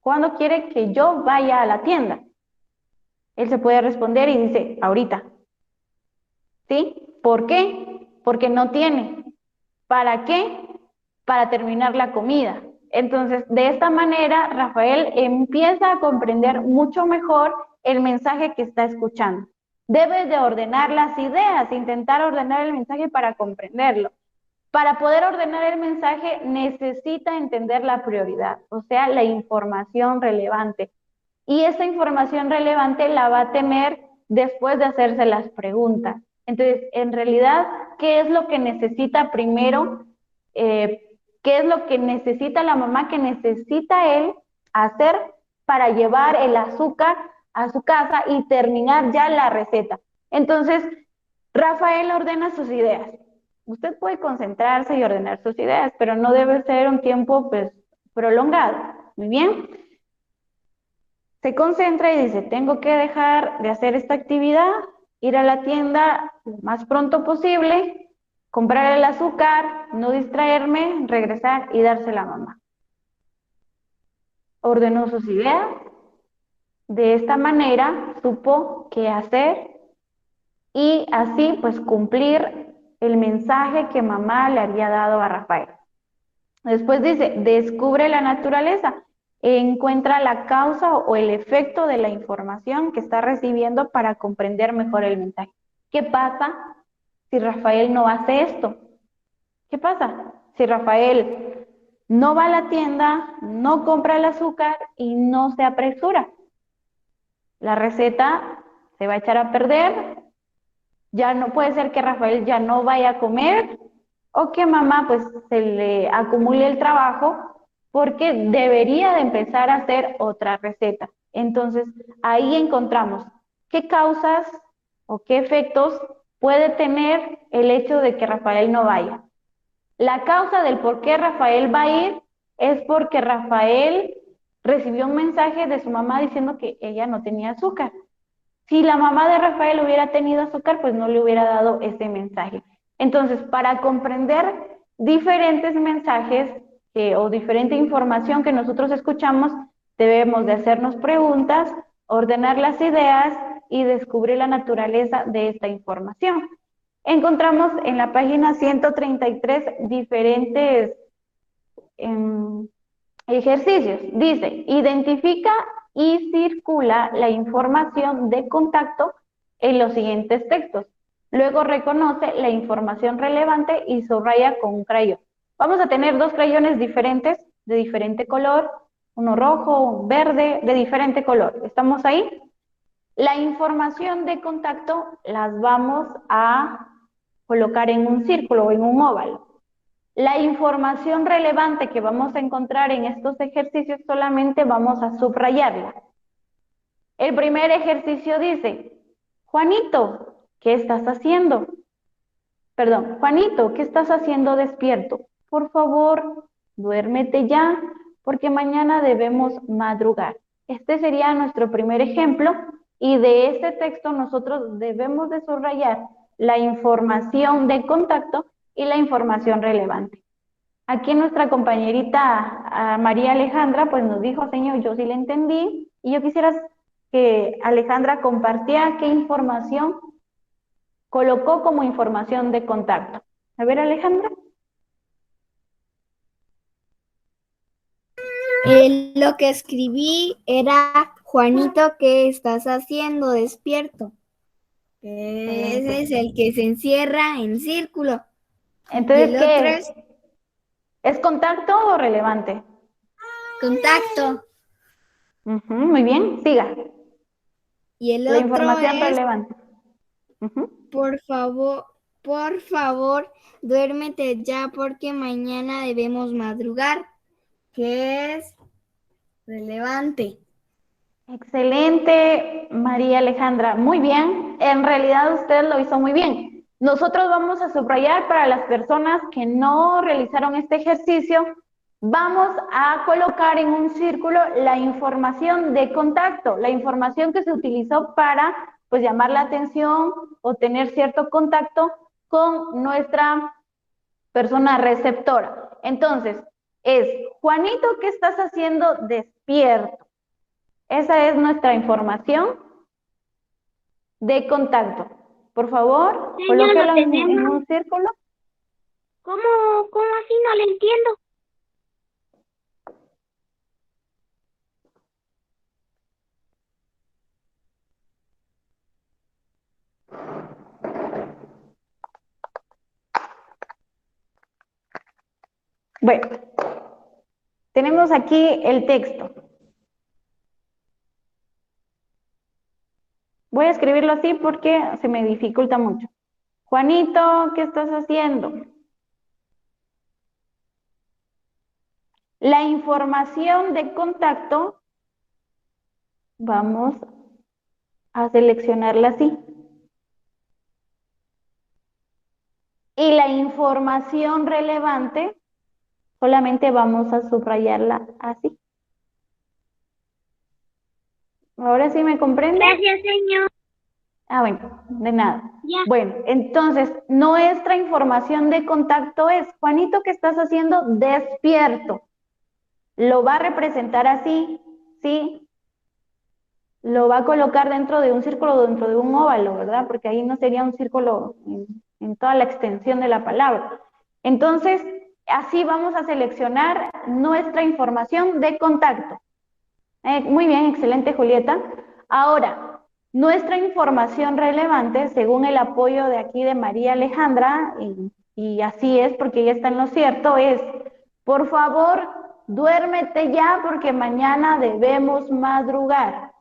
cuándo quiere que yo vaya a la tienda? Él se puede responder y dice, ahorita. ¿Sí? ¿Por qué? Porque no tiene. ¿Para qué? Para terminar la comida. Entonces, de esta manera, Rafael empieza a comprender mucho mejor el mensaje que está escuchando. Debes de ordenar las ideas, intentar ordenar el mensaje para comprenderlo. Para poder ordenar el mensaje, necesita entender la prioridad, o sea, la información relevante. Y esa información relevante la va a tener después de hacerse las preguntas. Entonces, en realidad, ¿qué es lo que necesita primero? ¿Qué es lo que necesita la mamá, que necesita él hacer para llevar el azúcar a su casa y terminar ya la receta? Entonces, Rafael ordena sus ideas. Usted puede concentrarse y ordenar sus ideas, pero no debe ser un tiempo pues, prolongado. Muy bien. Se concentra y dice, tengo que dejar de hacer esta actividad, ir a la tienda lo más pronto posible, comprar el azúcar, no distraerme, regresar y dársela a mamá. Ordenó sus ideas. De esta manera supo qué hacer y así pues cumplir el mensaje que mamá le había dado a Rafael. Después dice, descubre la naturaleza, encuentra la causa o el efecto de la información que está recibiendo para comprender mejor el mensaje. ¿Qué pasa si Rafael no hace esto? ¿Qué pasa si Rafael no va a la tienda, no compra el azúcar y no se apresura? La receta se va a echar a perder. Ya no puede ser que Rafael ya no vaya a comer o que mamá pues se le acumule el trabajo porque debería de empezar a hacer otra receta. Entonces, ahí encontramos qué causas o qué efectos puede tener el hecho de que Rafael no vaya. La causa del por qué Rafael va a ir es porque Rafael recibió un mensaje de su mamá diciendo que ella no tenía azúcar. Si la mamá de Rafael hubiera tenido azúcar, pues no le hubiera dado ese mensaje. Entonces, para comprender diferentes mensajes o diferente información que nosotros escuchamos, debemos de hacernos preguntas, ordenar las ideas y descubrir la naturaleza de esta información. Encontramos en la página 133 diferentes ejercicios. Dice, identifica y circula la información de contacto en los siguientes textos. Luego reconoce la información relevante y subraya con un crayón. Vamos a tener dos crayones diferentes, de diferente color, uno rojo, verde, de diferente color. ¿Estamos ahí? La información de contacto las vamos a colocar en un círculo o en un óvalo. La información relevante que vamos a encontrar en estos ejercicios solamente vamos a subrayarla. El primer ejercicio dice, Juanito, ¿qué estás haciendo? Perdón, Juanito, ¿qué estás haciendo despierto? Por favor, duérmete ya, porque mañana debemos madrugar. Este sería nuestro primer ejemplo y de este texto nosotros debemos de subrayar la información de contacto y la información relevante. Aquí nuestra compañerita María Alejandra pues nos dijo, señor, yo sí le entendí y yo quisiera que Alejandra compartiera qué información colocó como información de contacto. A ver, Alejandra. Lo que escribí era, Juanito, ¿qué estás haciendo despierto? Ese es el que se encierra en círculo. Entonces, ¿qué es? ¿Es contacto o relevante? Contacto. Muy bien, siga. Y el la otro información es, relevante. por favor, duérmete ya porque mañana debemos madrugar, que es relevante. Excelente, María Alejandra. Muy bien. En realidad usted lo hizo muy bien. Nosotros vamos a subrayar para las personas que no realizaron este ejercicio, vamos a colocar en un círculo la información de contacto, la información que se utilizó para pues llamar la atención o tener cierto contacto con nuestra persona receptora. Entonces, es, Juanito, ¿qué estás haciendo despierto? Esa es nuestra información de contacto. Por favor, colóquelo en un círculo. ¿Cómo así? No le entiendo. Bueno, tenemos aquí el texto. Voy a escribirlo así porque se me dificulta mucho. Juanito, ¿qué estás haciendo? La información de contacto, vamos a seleccionarla así. Y la información relevante, solamente vamos a subrayarla así. ¿Ahora sí me comprende? Gracias, señor. Bueno, de nada. Ya. Bueno, entonces, nuestra información de contacto es, Juanito, ¿qué estás haciendo? Despierto. Lo va a representar así, ¿sí? Lo va a colocar dentro de un círculo o dentro de un óvalo, ¿verdad? Porque ahí no sería un círculo en toda la extensión de la palabra. Entonces, así vamos a seleccionar nuestra información de contacto. Muy bien, excelente, Julieta. Ahora, nuestra información relevante, según el apoyo de aquí de María Alejandra, y así es porque ella está en lo cierto, es, por favor, duérmete ya porque mañana debemos madrugar.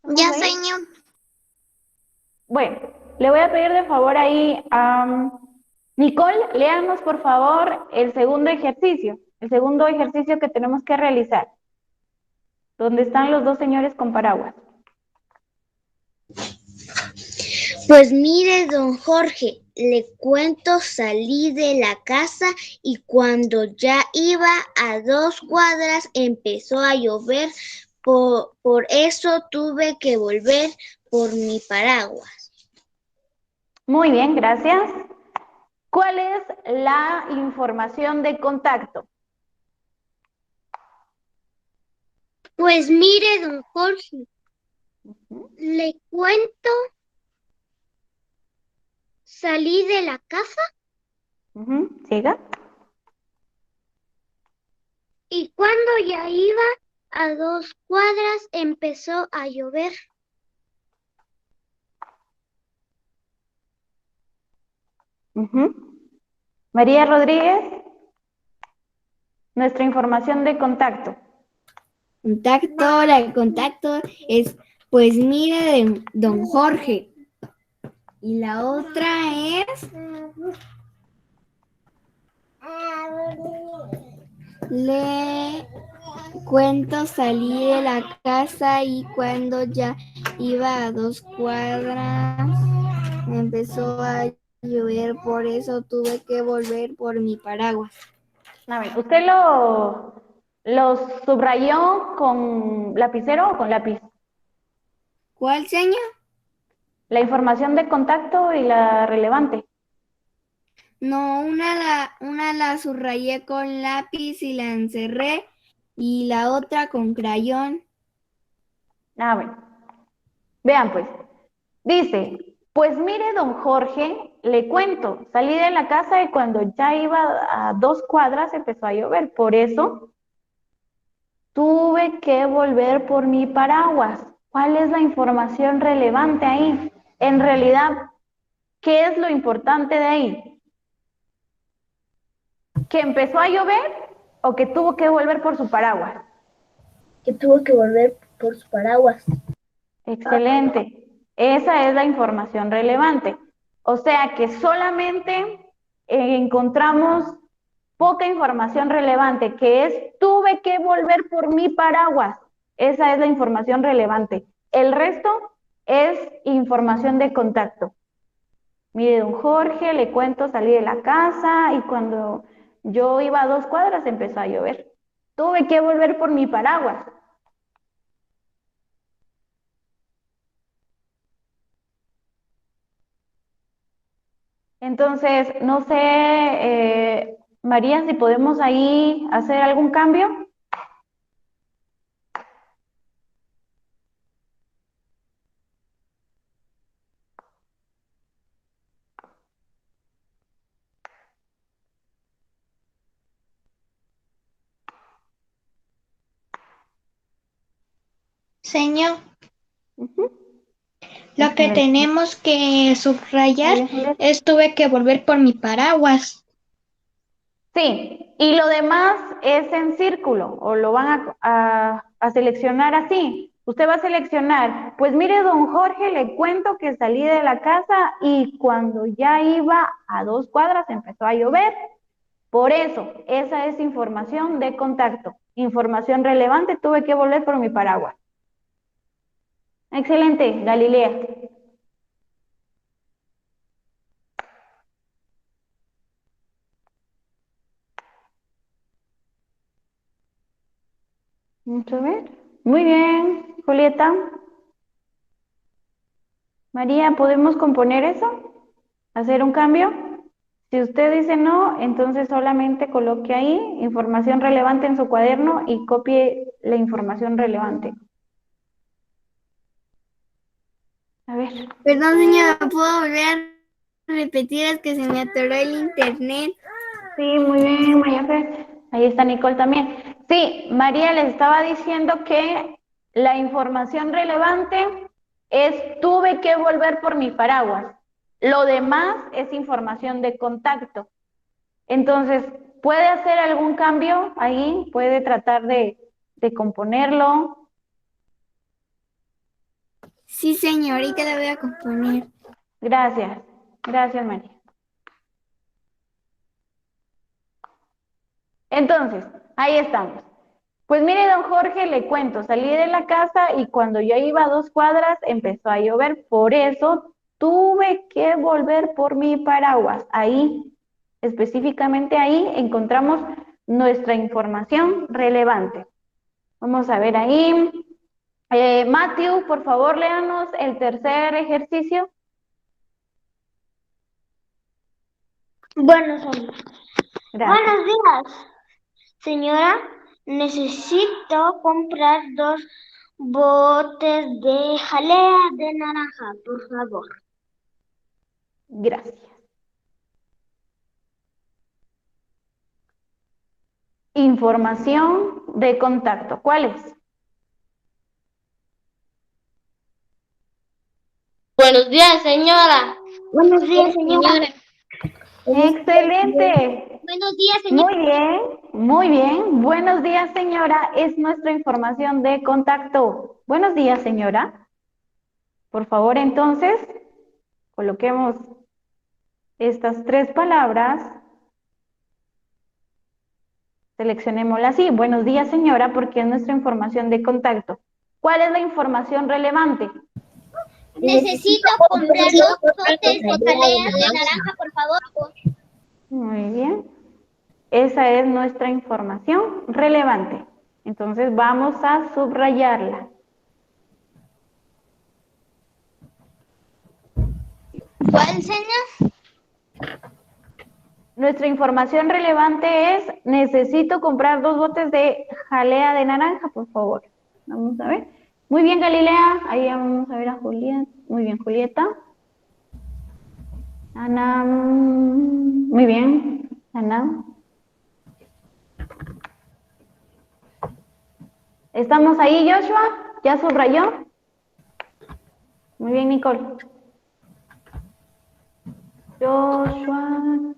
Ya, señor. Bueno, le voy a pedir de favor ahí a Nicole, léanos por favor el segundo ejercicio que tenemos que realizar, donde están los dos señores con paraguas. Pues mire, don Jorge, le cuento, salí de la casa y cuando ya iba a 2 cuadras empezó a llover, por eso tuve que volver por mi paraguas. Muy bien, gracias. ¿Cuál es la información de contacto? Pues mire, don Jorge, le cuento, salí de la casa Siga. y cuando ya iba a 2 cuadras empezó a llover. María Rodríguez, nuestra información de contacto. La de contacto es, pues mire, de don Jorge. Y la otra es, le cuento, salí de la casa y cuando ya iba a 2 cuadras empezó a llover, por eso tuve que volver por mi paraguas. A ver, ¿usted lo subrayó con lapicero o con lápiz? ¿Cuál, señor? La información de contacto y la relevante. No, una la subrayé con lápiz y la encerré y la otra con crayón. Bueno. Vean pues. Dice, pues mire, don Jorge, le cuento, salí de la casa y cuando ya iba a 2 cuadras empezó a llover. Por eso tuve que volver por mi paraguas. ¿Cuál es la información relevante ahí? En realidad, ¿qué es lo importante de ahí? ¿Que empezó a llover o que tuvo que volver por su paraguas? Que tuvo que volver por su paraguas. Excelente. Esa es la información relevante. O sea que solamente encontramos poca información relevante, que es tuve que volver por mi paraguas. Esa es la información relevante. El resto es información de contacto. Mire, don Jorge, le cuento, salí de la casa y cuando yo iba a 2 cuadras empezó a llover. Tuve que volver por mi paraguas. Entonces, no sé, María, si podemos ahí hacer algún cambio. Señor, lo que tenemos que subrayar es tuve que volver por mi paraguas. Sí, y lo demás es en círculo, o lo van a seleccionar así. Usted va a seleccionar, pues mire, don Jorge, le cuento que salí de la casa y cuando ya iba a 2 cuadras empezó a llover. Por eso, esa es información de contacto. Información relevante, tuve que volver por mi paraguas. Excelente, Galilea. Vamos a ver. Muy bien, Julieta. María, ¿podemos componer eso? ¿Hacer un cambio? Si usted dice no, entonces solamente coloque ahí información relevante en su cuaderno y copie la información relevante. A ver. Perdón, señora, ¿puedo volver a repetir? Es que se me atoró el internet. Sí, muy bien, María Fe. Ahí está Nicole también. Sí, María les estaba diciendo que la información relevante es tuve que volver por mi paraguas. Lo demás es información de contacto. Entonces, ¿puede hacer algún cambio ahí? ¿Puede tratar de componerlo? Sí, señorita, la voy a componer. Gracias. Gracias, María. Entonces, ahí estamos. Pues mire, don Jorge, le cuento, salí de la casa y cuando yo iba a 2 cuadras empezó a llover, por eso tuve que volver por mi paraguas. Ahí, específicamente ahí, encontramos nuestra información relevante. Vamos a ver ahí. Matthew, por favor, léanos el tercer ejercicio. Buenos Gracias. días, señora. Necesito comprar 2 botes de jalea de naranja, por favor. Gracias. Información de contacto. ¿Cuál es? Buenos días, señora. Buenos días, señora. Excelente. Buenos días, señora. Muy bien, muy bien. Buenos días, señora. Es nuestra información de contacto. Buenos días, señora. Por favor, entonces, coloquemos estas 3 palabras. Seleccionémosla así. Buenos días, señora, porque es nuestra información de contacto. ¿Cuál es la información relevante? Necesito comprar 2 botes de jalea de naranja, por favor. Muy bien. Esa es nuestra información relevante. Entonces vamos a subrayarla. ¿Cuál, señor? Nuestra información relevante es, necesito comprar 2 botes de jalea de naranja, por favor. Vamos a ver. Muy bien, Galilea. Ahí vamos a ver a Julieta. Muy bien, Julieta. Ana. Muy bien, Ana. ¿Estamos ahí, Joshua? ¿Ya subrayó? Muy bien, Nicole. Joshua.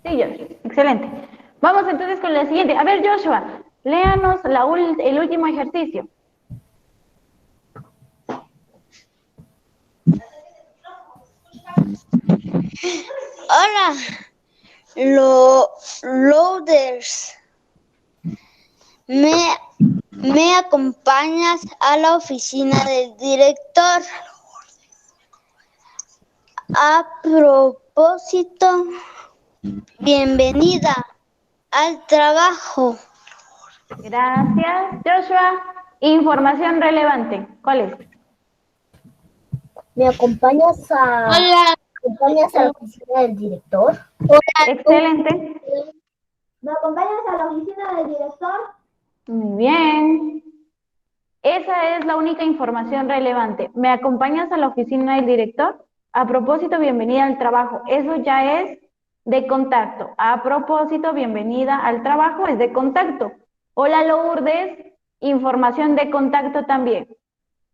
Sí, Joshua. Excelente. Vamos entonces con la siguiente. A ver, Joshua, léanos el último ejercicio. Hola, Loaders. ¿Me acompañas a la oficina del director? A propósito, bienvenida al trabajo. Gracias, Joshua. Información relevante. ¿Cuál es? ¿Me acompañas a la oficina del director? Excelente. ¿Me acompañas a la oficina del director? Muy bien. Esa es la única información relevante. ¿Me acompañas a la oficina del director? A propósito, bienvenida al trabajo. Eso ya es de contacto. A propósito, bienvenida al trabajo es de contacto. Hola, Lourdes. Información de contacto también.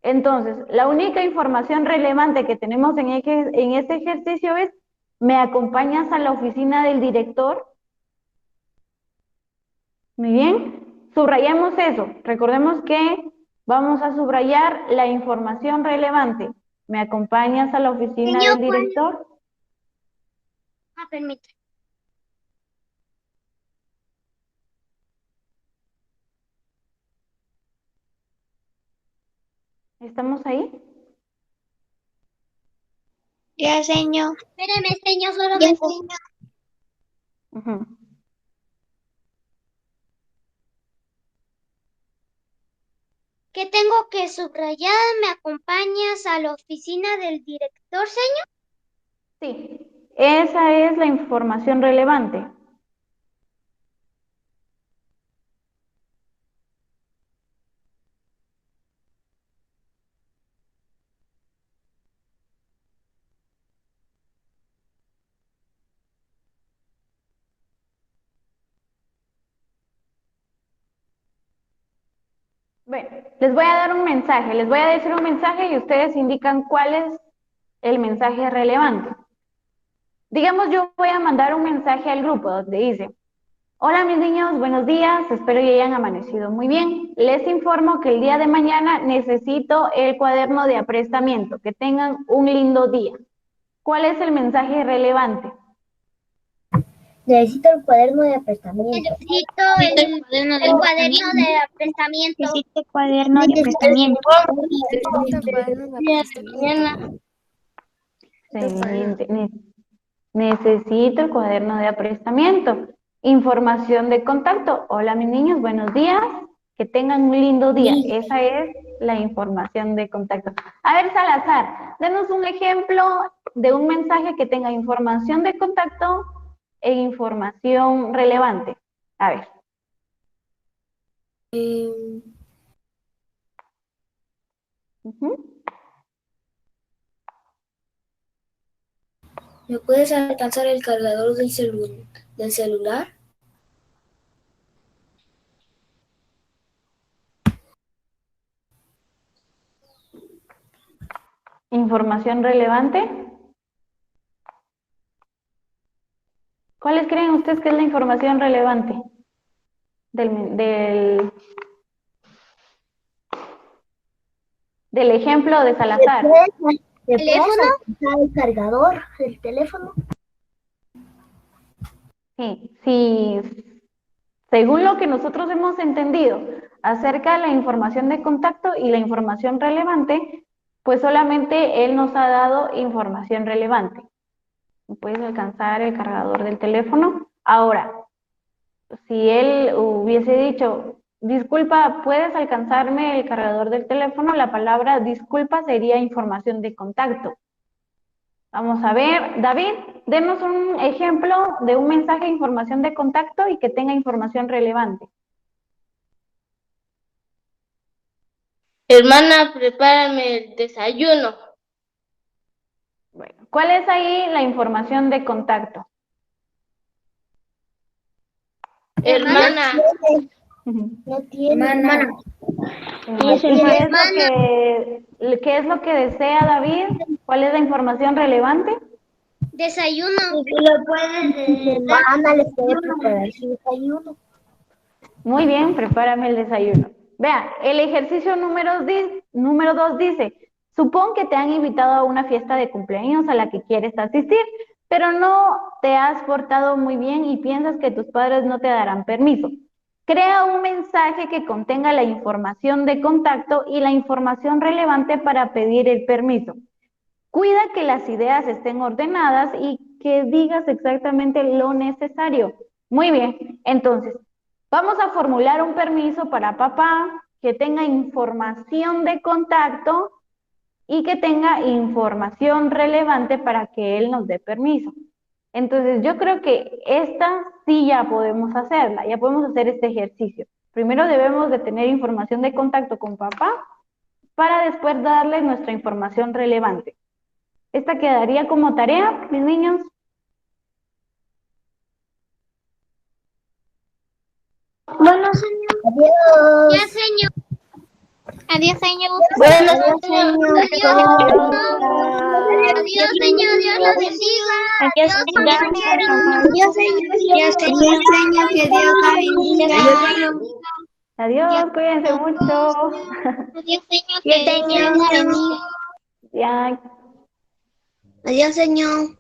Entonces, la única información relevante que tenemos en este ejercicio es, ¿me acompañas a la oficina del director? Muy bien. Subrayamos eso. Recordemos que vamos a subrayar la información relevante. ¿Me acompañas a la oficina del director? Permítame. ¿Estamos ahí? Ya, señor. Espéreme, señor, solo Ya, me Ujú. ¿Qué tengo que subrayar? ¿Me acompañas a la oficina del director, señor? Sí, esa es la información relevante. Bueno, les voy a dar un mensaje, les voy a decir un mensaje y ustedes indican cuál es el mensaje relevante. Digamos, yo voy a mandar un mensaje al grupo donde dice, Hola mis niños, buenos días, espero que hayan amanecido muy bien. Les informo que el día de mañana necesito el cuaderno de aprestamiento, que tengan un lindo día. ¿Cuál es el mensaje relevante? Necesito el cuaderno de aprestamiento. Necesito el cuaderno de aprestamiento. Necesito cuaderno de aprestamiento. Excelente. Necesito el cuaderno de aprestamiento. Información de contacto. Hola mis niños, buenos días. Que tengan un lindo día. Esa es la información de contacto. A ver, Salazar, denos un ejemplo de un mensaje que tenga información de contacto e información relevante. A ver. ¿Me puedes alcanzar el cargador del celular? Información relevante. ¿Cuáles creen ustedes que es la información relevante del ejemplo de Salazar? ¿Le puedes alcanzar el cargador del teléfono? Sí, según lo que nosotros hemos entendido acerca de la información de contacto y la información relevante, pues solamente él nos ha dado información relevante. Puedes alcanzar el cargador del teléfono. Ahora, si él hubiese dicho, disculpa, ¿puedes alcanzarme el cargador del teléfono? La palabra disculpa sería información de contacto. Vamos a ver, David, denos un ejemplo de un mensaje de información de contacto y que tenga información relevante. Hermana, prepárame el desayuno. Bueno, ¿cuál es ahí la información de contacto? Hermana. No tiene. Hermana. ¿Qué es lo que desea David? ¿Cuál es la información relevante? Desayuno. Hermana, le puede preparar su desayuno. Muy bien, prepárame el desayuno. Vean, el ejercicio número 2 dice, supón que te han invitado a una fiesta de cumpleaños a la que quieres asistir, pero no te has portado muy bien y piensas que tus padres no te darán permiso. Crea un mensaje que contenga la información de contacto y la información relevante para pedir el permiso. Cuida que las ideas estén ordenadas y que digas exactamente lo necesario. Muy bien, entonces, vamos a formular un permiso para papá que tenga información de contacto y que tenga información relevante para que él nos dé permiso. Entonces, yo creo que esta sí ya podemos hacerla, ya podemos hacer este ejercicio. Primero debemos de tener información de contacto con papá para después darle nuestra información relevante. Esta quedaría como tarea, mis niños. Bueno, señor. Adiós. Ya, señor. Adiós, señor. Bueno, señor. Adiós, señor. Dios lo bendiga. Adiós, compañero. Adiós, señor. Que Dios la bendiga. Adiós, cuídense mucho. Adiós, señor. Que Dios la bendiga. Ya. Adiós, señor.